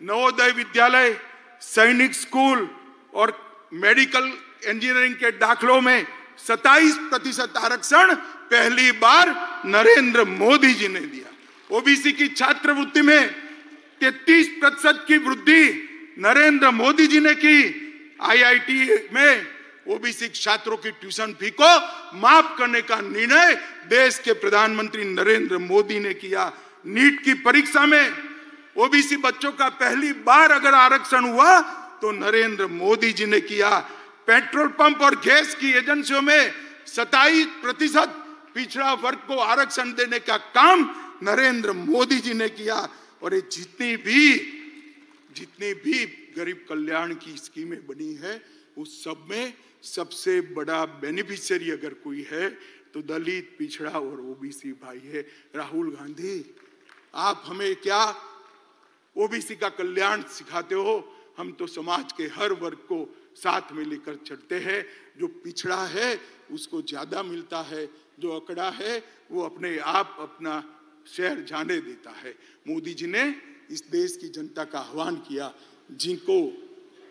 नवोदय विद्यालय, सैनिक स्कूल और मेडिकल इंजीनियरिंग के दाखिलों में 27% आरक्षण पहली बार नरेंद्र मोदी जी ने दिया। ओबीसी की छात्रवृत्ति में 33% की वृद्धि नरेंद्र मोदी जी ने की। आईआईटी में ओबीसी छात्रों की ट्यूशन फी को माफ करने का निर्णय देश के प्रधानमंत्री नरेंद्र मोदी ने किया। नीट की परीक्षा में ओबीसी बच्चों का पहली बार अगर आरक्षण हुआ तो नरेंद्र मोदी जी ने किया। पेट्रोल पंप और गैस की एजेंसियों में 27% पिछड़ा वर्ग को आरक्षण देने का काम नरेंद्र मोदी जी ने किया। और ये जितनी भी गरीब कल्याण की स्कीमें बनी है उस सब में सबसे बड़ा बेनिफिशियरी अगर कोई है तो दलित, पिछड़ा और ओबीसी भाई है। राहुल गांधी, आप हमें क्या ओबीसी का कल्याण सिखाते हो? हम तो समाज के हर वर्ग को साथ में लेकर चलते हैं। जो पिछड़ा है उसको ज्यादा मिलता है, जो अकड़ा है वो अपने आप अपना शहर जाने देता है। मोदी जी ने इस देश की जनता का आह्वान किया, जिनको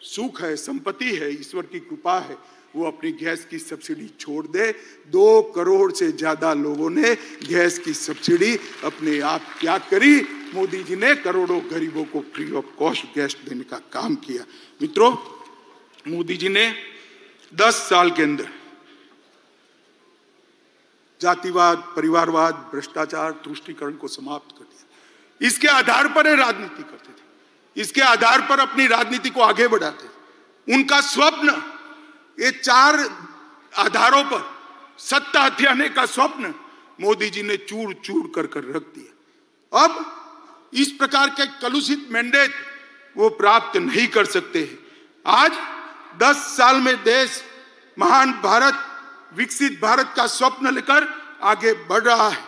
सुख है, संपत्ति है, ईश्वर की कृपा है, वो अपनी गैस की सब्सिडी छोड़ दे। 2 करोड़ से ज्यादा लोगों ने गैस की सब्सिडी अपने आप त्याग करी। मोदी जी ने करोड़ों गरीबों को फ्री ऑफ कॉस्ट गैस देने का काम किया। मित्रों, मोदी जी ने 10 साल के अंदर जातिवाद, परिवारवाद, भ्रष्टाचार, तुष्टीकरण को समाप्त कर दिया। इसके आधार पर राजनीति करते थे, इसके आधार पर अपनी राजनीति को आगे बढ़ाते थे। उनका स्वप्न, ये 4 आधारों पर सत्ता हथियाने का स्वप्न मोदी जी ने चूर चूर कर रख दिया। अब इस प्रकार के कलुषित मैंडेट वो प्राप्त नहीं कर सकते हैं। आज 10 साल में देश महान भारत, विकसित भारत का स्वप्न लेकर आगे बढ़ रहा है।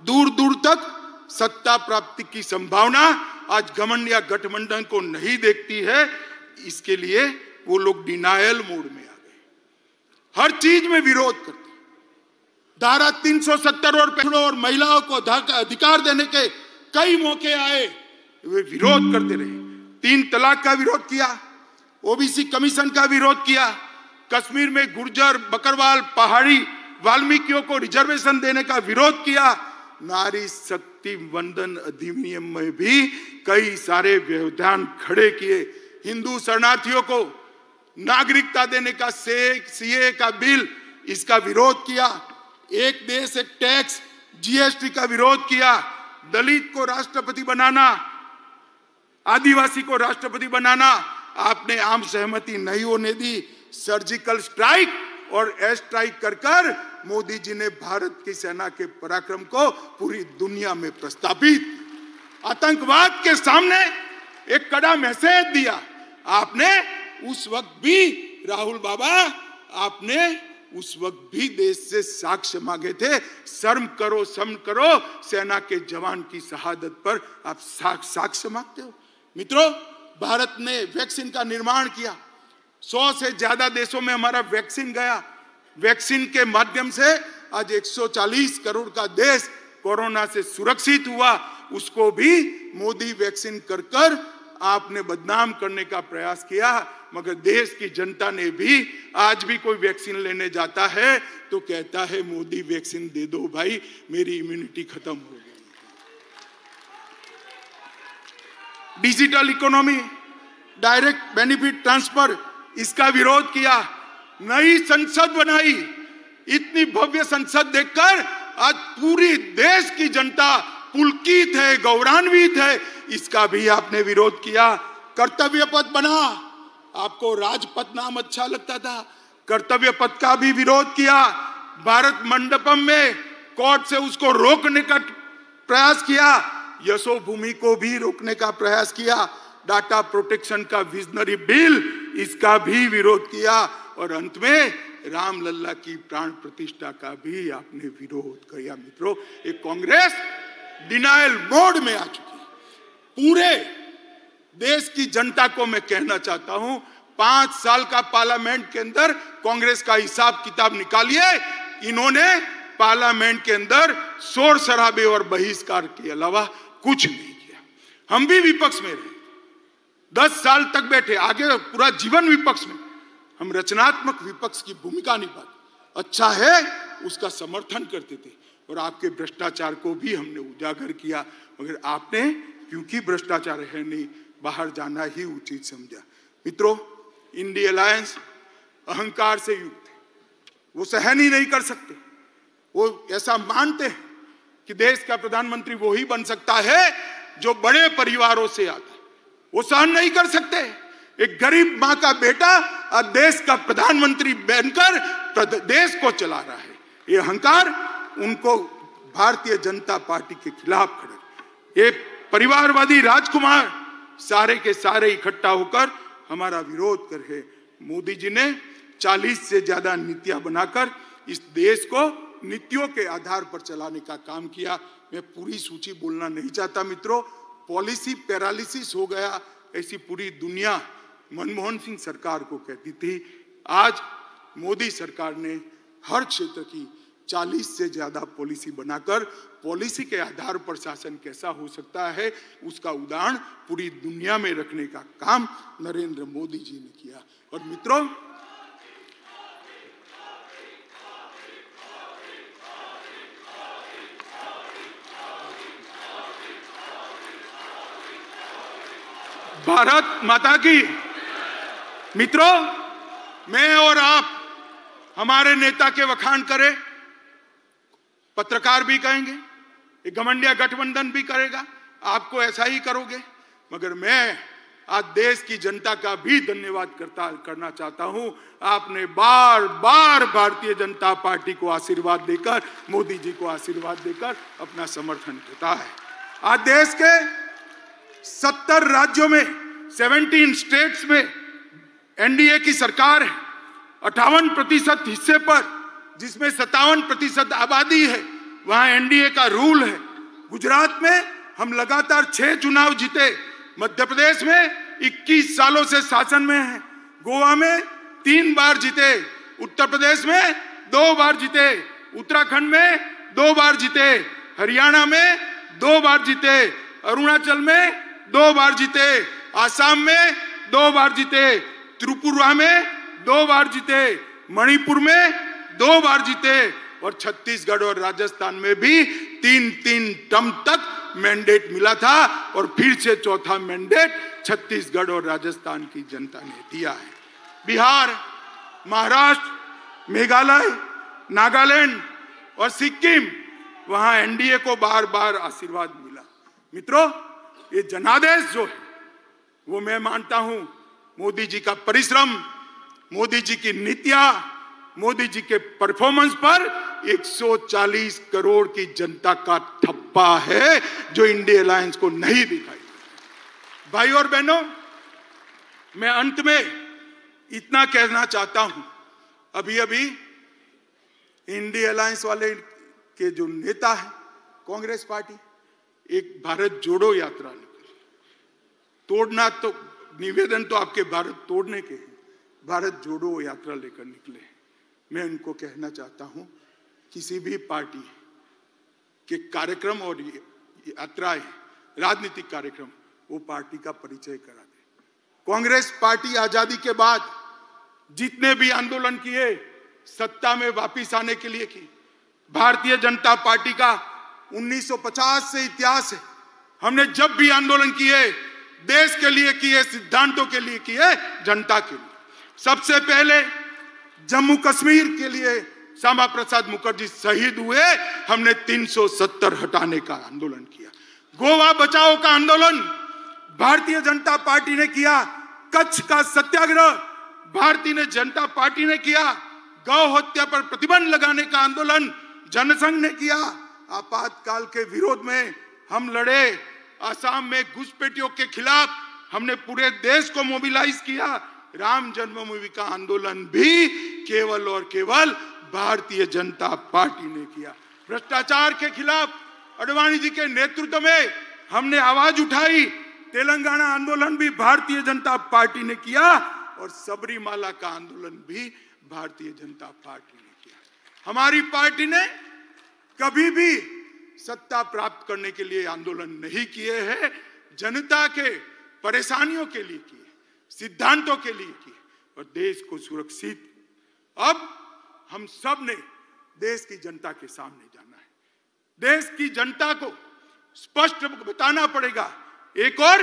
दूर दूर तक सत्ता प्राप्ति की संभावना आज घमंड या गठबंधन को नहीं देखती है। इसके लिए वो लोग डिनायल मोड में आ गए, हर चीज में विरोध करते। धारा 370 और पिछड़ों और महिलाओं को अधिकार देने के कई मौके आए, वे विरोध करते रहे। 3 तलाक का विरोध किया, ओबीसी कमीशन का विरोध किया, कश्मीर में गुर्जर, बकरवाल, पहाड़ी, वाल्मीकियों को रिजर्वेशन देने का विरोध किया। नारी शक्ति वंदन अधिनियम में भी कई सारे व्यवधान खड़े किए। हिंदू शरणार्थियों को नागरिकता देने का सीए का बिल, इसका विरोध किया। एक देश एक टैक्स, जीएसटी का विरोध किया। दलित को राष्ट्रपति बनाना, आदिवासी को राष्ट्रपति बनाना आपने आम सहमति नहीं होने दी। सर्जिकल स्ट्राइक और एयर स्ट्राइक कर मोदी जी ने भारत की सेना के पराक्रम को पूरी दुनिया में प्रस्तापित, आतंकवाद के सामने एक कड़ा मैसेज दिया। आपने उस वक्त भी, राहुल बाबा, आपने उस वक्त भी देश से साक्ष्य मांगे थे। शर्म करो, शर्म करो, सेना के जवान की शहादत पर आप साक्ष्य मांगते हो। मित्रों, भारत ने वैक्सीन का निर्माण किया। 100 से ज्यादा देशों में हमारा वैक्सीन गया। वैक्सीन के माध्यम से आज 140 करोड़ का देश कोरोना से सुरक्षित हुआ। उसको भी मोदी वैक्सीन कर आपने बदनाम करने का प्रयास किया। मगर देश की जनता ने भी, आज भी कोई वैक्सीन लेने जाता है तो कहता है मोदी वैक्सीन दे दो भाई, मेरी इम्यूनिटी खत्म हो गई। Digital economy, direct benefit transfer, इसका विरोध किया। नई संसद बनाई। इतनी भव्य संसद देखकर आज पूरी देश की जनता पुलकित है, गौरवान्वित है। इसका भी आपने विरोध किया। कर्तव्य पथ बना, आपको राजपथ नाम अच्छा लगता था, कर्तव्य पथ का भी विरोध किया। भारत मंडपम में कोर्ट से उसको रोकने का प्रयास किया। यशोभूमि को भी रोकने का प्रयास किया। डाटा प्रोटेक्शन का विजनरी बिल, इसका भी विरोध किया। और अंत में रामलल्ला की प्राण प्रतिष्ठा का भी आपने विरोध किया। मित्रों, एक कांग्रेस डिनायल मोड में आ चुकी है। पूरे देश की जनता को मैं कहना चाहता हूं, 5 साल का पार्लियामेंट के अंदर कांग्रेस का हिसाब किताब निकालिए। इन्होंने पार्लियामेंट के अंदर शोर शराबे और बहिष्कार के अलावा कुछ नहीं किया। हम भी विपक्ष में रहे, 10 साल तक बैठे, आगे पूरा जीवन विपक्ष में। हम रचनात्मक विपक्ष की भूमिका निभाते, अच्छा है उसका समर्थन करते थे। और आपके भ्रष्टाचार को भी हमने उजागर किया। मगर आपने, क्योंकि भ्रष्टाचार है नहीं, बाहर जाना ही उचित समझा। मित्रों, इंडिया अलायंस अहंकार से युक्त है। वो सहन ही नहीं कर सकते। वो ऐसा मानते हैं कि देश का प्रधानमंत्री वो ही बन सकता है जो बड़े परिवारों से आता है, वो सहन नहीं कर सकते। एक गरीब मां का बेटा आज देश का प्रधानमंत्री बनकर देश को चला रहा है। ये अहंकार उनको भारतीय जनता पार्टी के खिलाफ खड़े, ये परिवारवादी राजकुमार सारे के सारे इकट्ठा होकर हमारा विरोध कर रहे। मोदी जी ने 40 से ज्यादा नीतियां बनाकर इस देश को नीतियों के आधार पर चलाने का काम किया। मैं पूरी सूची बोलना नहीं चाहता मित्रों, पॉलिसी पैरालिसिस हो गया ऐसी पूरी दुनिया मनमोहन सिंह सरकार को कहती थी। आज मोदी सरकार ने हर क्षेत्र की 40 से ज्यादा पॉलिसी बनाकर पॉलिसी के आधार पर शासन कैसा हो सकता है उसका उदाहरण पूरी दुनिया में रखने का काम नरेंद्र मोदी जी ने किया। और मित्रों, भारत माता की। मित्रों, मैं और आप हमारे नेता के वखान करें, पत्रकार भी कहेंगे, एक घमंडिया गठबंधन भी करेगा, आपको ऐसा ही करोगे। मगर मैं आज देश की जनता का भी धन्यवाद करना चाहता हूं। आपने बार बार भारतीय जनता पार्टी को आशीर्वाद देकर, मोदी जी को आशीर्वाद देकर अपना समर्थन देता है। आज देश के 70 राज्यों में 17 स्टेट्स में एनडीए की सरकार है। 58% हिस्से पर, जिसमें 57% आबादी है, वहां एनडीए का रूल है। गुजरात में हम लगातार 6 चुनाव जीते, मध्य प्रदेश में 21 सालों से शासन में है, गोवा में 3 बार जीते, उत्तर प्रदेश में 2 बार जीते, उत्तराखंड में 2 बार जीते, हरियाणा में 2 बार जीते, अरुणाचल में 2 बार जीते, आसाम में 2 बार जीते, त्रिपुरा में 2 बार जीते, मणिपुर में 2 बार जीते और छत्तीसगढ़ और राजस्थान में भी 3-3 टर्म तक मैंडेट मिला था और फिर से चौथा मैंडेट छत्तीसगढ़ और राजस्थान की जनता ने दिया है। बिहार, महाराष्ट्र, मेघालय, नागालैंड और सिक्किम, वहां एनडीए को बार बार आशीर्वाद मिला। मित्रों, ये जनादेश जो है वो मैं मानता हूं मोदी जी का परिश्रम, मोदी जी की नीतियां, मोदी जी के परफॉर्मेंस पर 140 करोड़ की जनता का ठप्पा है जो इंडिया अलायंस को नहीं दिखाई। भाई और बहनों, मैं अंत में इतना कहना चाहता हूं, अभी अभी इंडिया अलायंस वाले के जो नेता है कांग्रेस पार्टी, एक भारत जोड़ो यात्रा निकली। तोड़ना तो निवेदन तो आपके भारत तोड़ने के हैं, भारत जोड़ो यात्रा लेकर निकले। मैं उनको कहना चाहता हूं, किसी भी पार्टी के कार्यक्रम और यात्राएं, राजनीतिक कार्यक्रम, वो पार्टी का परिचय करा दे। कांग्रेस पार्टी आजादी के बाद जितने भी आंदोलन किए, सत्ता में वापिस आने के लिए की। भारतीय जनता पार्टी का 1950 से इतिहास है। हमने जब भी आंदोलन किए, देश के लिए किए, सिद्धांतों के लिए किए, जनता के लिए। सबसे पहले जम्मू कश्मीर के लिए श्यामा प्रसाद मुखर्जी शहीद हुए, हमने 370 हटाने का आंदोलन किया। गोवा बचाओ का आंदोलन भारतीय जनता पार्टी ने किया। कच्छ का सत्याग्रह भारतीय जनता पार्टी ने किया। गौ हत्या पर प्रतिबंध लगाने का आंदोलन जनसंघ ने किया। आपातकाल के विरोध में हम लड़े। आसाम में घुसपैठियों के खिलाफ हमने पूरे देश को मोबिलाइज किया। राम जन्मभूमि का आंदोलन भी केवल और केवल भारतीय जनता पार्टी ने किया। भ्रष्टाचार के खिलाफ अडवाणी जी के नेतृत्व में हमने आवाज उठाई। तेलंगाना आंदोलन भी भारतीय जनता पार्टी ने किया और सबरीमाला का आंदोलन भी भारतीय जनता पार्टी ने किया। हमारी पार्टी ने कभी भी सत्ता प्राप्त करने के लिए आंदोलन नहीं किए हैं, जनता के परेशानियों के लिए किए, सिद्धांतों के लिए किए और देश को सुरक्षित। अब हम सब ने देश की जनता के सामने जाना है। देश की जनता को स्पष्ट बताना पड़ेगा, एक और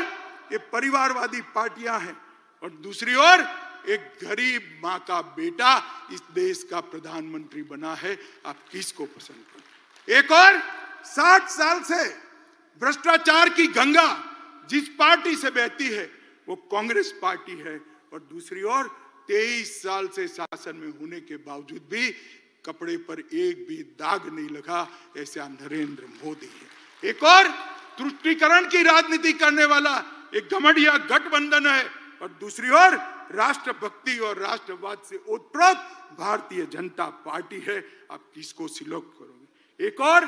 ये परिवारवादी पार्टियां हैं और दूसरी ओर एक गरीब मां का बेटा इस देश का प्रधानमंत्री बना है। आप किसको पसंद करें? एक और 60 साल से भ्रष्टाचार की गंगा जिस पार्टी से बहती है वो कांग्रेस पार्टी है, और दूसरी ओर 23 साल से शासन में होने के बावजूद भी कपड़े पर एक भी दाग नहीं लगा, ऐसा नरेंद्र मोदी है। एक और तुष्टीकरण की राजनीति करने वाला एक घमंडिया गठबंधन है, और दूसरी ओर राष्ट्रभक्ति और राष्ट्रवाद से ओतप्रोत भारतीय जनता पार्टी है। आप किसको सिलेक्ट करोगे? एक और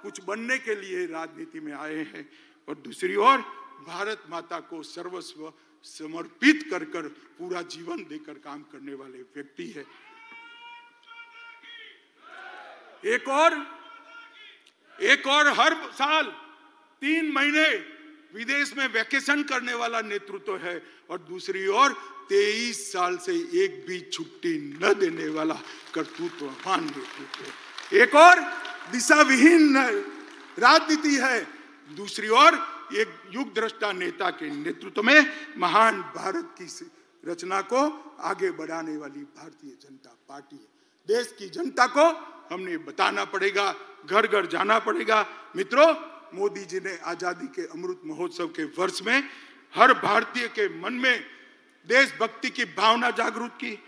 कुछ बनने के लिए राजनीति में आए हैं, और दूसरी ओर भारत माता को सर्वस्व समर्पित कर पूरा जीवन देकर काम करने वाले व्यक्ति है। एक और हर साल 3 महीने विदेश में वैकेशन करने वाला नेतृत्व है, और दूसरी ओर 23 साल से एक भी छुट्टी न देने वाला कर्तृत्ववान नेतृत्व है। एक और दिशा विहीन राजनीति है, दूसरी ओर एक युग दृष्टा नेता के नेतृत्व में महान भारत की रचना को आगे बढ़ाने वाली भारतीय जनता पार्टी है। देश की जनता को हमने बताना पड़ेगा, घर घर जाना पड़ेगा। मित्रों, मोदी जी ने आजादी के अमृत महोत्सव के वर्ष में हर भारतीय के मन में देशभक्ति की भावना जागृत की,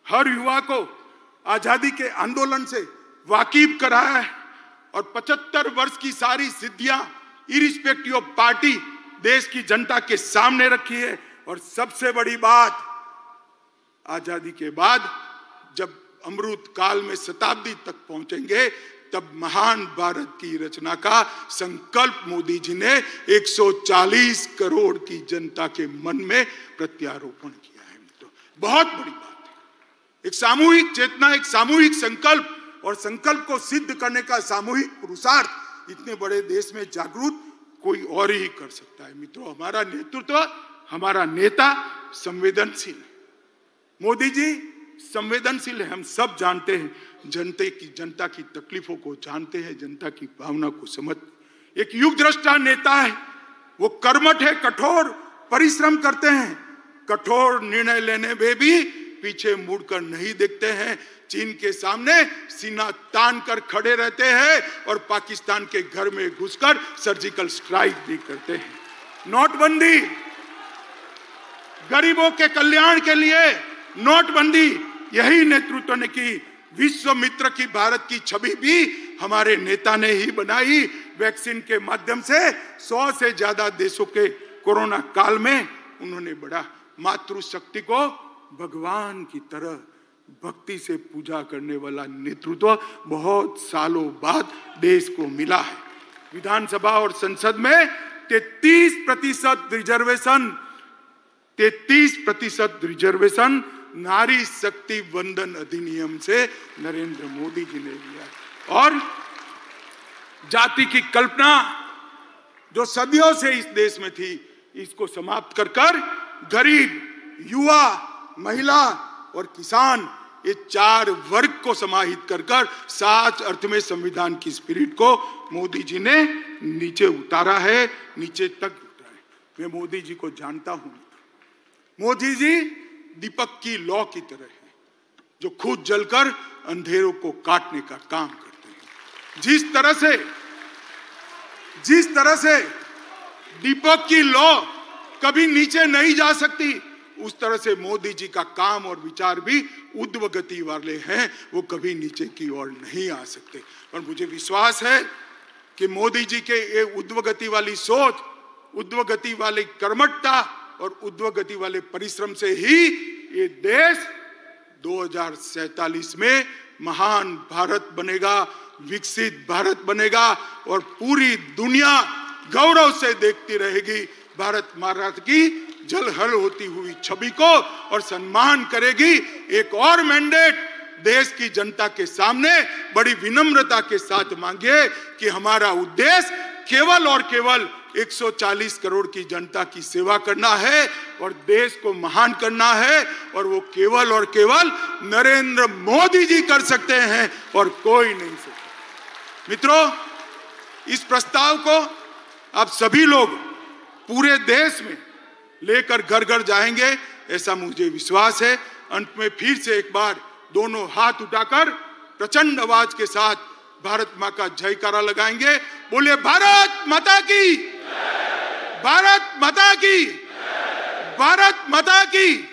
हर युवा को आजादी के आंदोलन से वाकिफ कराया है, और 75 वर्ष की सारी सिद्धियां इरिस्पेक्टिव ऑफ पार्टी देश की जनता के सामने रखी है। और सबसे बड़ी बात, आजादी के बाद जब अमृत काल में शताब्दी तक पहुंचेंगे, तब महान भारत की रचना का संकल्प मोदी जी ने 140 करोड़ की जनता के मन में प्रत्यारोपण किया है। तो बहुत बड़ी बात है, एक सामूहिक चेतना, एक सामूहिक संकल्प, और संकल्प को सिद्ध करने का सामूहिक पुरुषार्थ इतने बड़े देश में जागरूक कोई और ही कर सकता है। मित्रों, हमारा नेतृत्व, हमारा नेता संवेदनशील है। मोदी जी संवेदनशील है, हम सब जानते हैं, जनता की तकलीफों को जानते हैं, जनता की भावना को समझ। एक युग दृष्टा नेता है, वो कर्मठ है, कठोर परिश्रम करते हैं, कठोर निर्णय लेने में भी पीछे मुड़कर नहीं देखते हैं, चीन के सामने सीना तान कर खड़े रहते हैं, और पाकिस्तान के घर में घुसकर सर्जिकल स्ट्राइक भी करते हैं। नोटबंदी, गरीबों के कल्याण के लिए नोटबंदी, यही नेतृत्व ने की। विश्व मित्र की भारत की छवि भी हमारे नेता ने ही बनाई। वैक्सीन के माध्यम से 100 से ज्यादा देशों के कोरोना काल में उन्होंने बढ़ा। मातृशक्ति को भगवान की तरह भक्ति से पूजा करने वाला नेतृत्व बहुत सालों बाद देश को मिला है। विधानसभा और संसद में 33% रिजर्वेशन नारी शक्ति वंदन अधिनियम से नरेंद्र मोदी जी ने लिया। और जाति की कल्पना जो सदियों से इस देश में थी, इसको समाप्त कर गरीब, युवा, महिला और किसान, ये 4 वर्ग को समाहित कर साच अर्थ में संविधान की स्पिरिट को मोदी जी ने नीचे उतारा है, नीचे तक उतारा है। मैं मोदी जी को जानता हूं। मोदी जी दीपक की लौ की तरह है, जो खुद जलकर अंधेरों को काटने का काम करते हैं। जिस तरह से दीपक की लौ कभी नीचे नहीं जा सकती, उस तरह से मोदी जी का काम और विचार भी ऊर्ध्व गति वाले हैं, वो कभी नीचे की ओर नहीं आ सकते। और मुझे विश्वास है कि मोदी जी के ये ऊर्ध्व गति वाली सोच, ऊर्ध्व गति वाली कर्मठता और ऊर्ध्व गति वाले परिश्रम से ही ये देश 2047 में महान भारत बनेगा, विकसित भारत बनेगा, और पूरी दुनिया गौरव से देखती रहेगी भारत माता की जलहल होती हुई छवि को, और सम्मान करेगी। एक और मैंडेट देश की जनता के सामने बड़ी विनम्रता के साथ मांगे कि हमारा उद्देश्य केवल और केवल 140 करोड़ की जनता की सेवा करना है और देश को महान करना है, और वो केवल और केवल नरेंद्र मोदी जी कर सकते हैं और कोई नहीं सकता। मित्रों, इस प्रस्ताव को आप सभी लोग पूरे देश में लेकर घर घर जाएंगे, ऐसा मुझे विश्वास है। अंत में फिर से एक बार दोनों हाथ उठाकर प्रचंड आवाज के साथ भारत मां का जयकारा लगाएंगे बोले भारत माता की, भारत माता की, भारत माता की।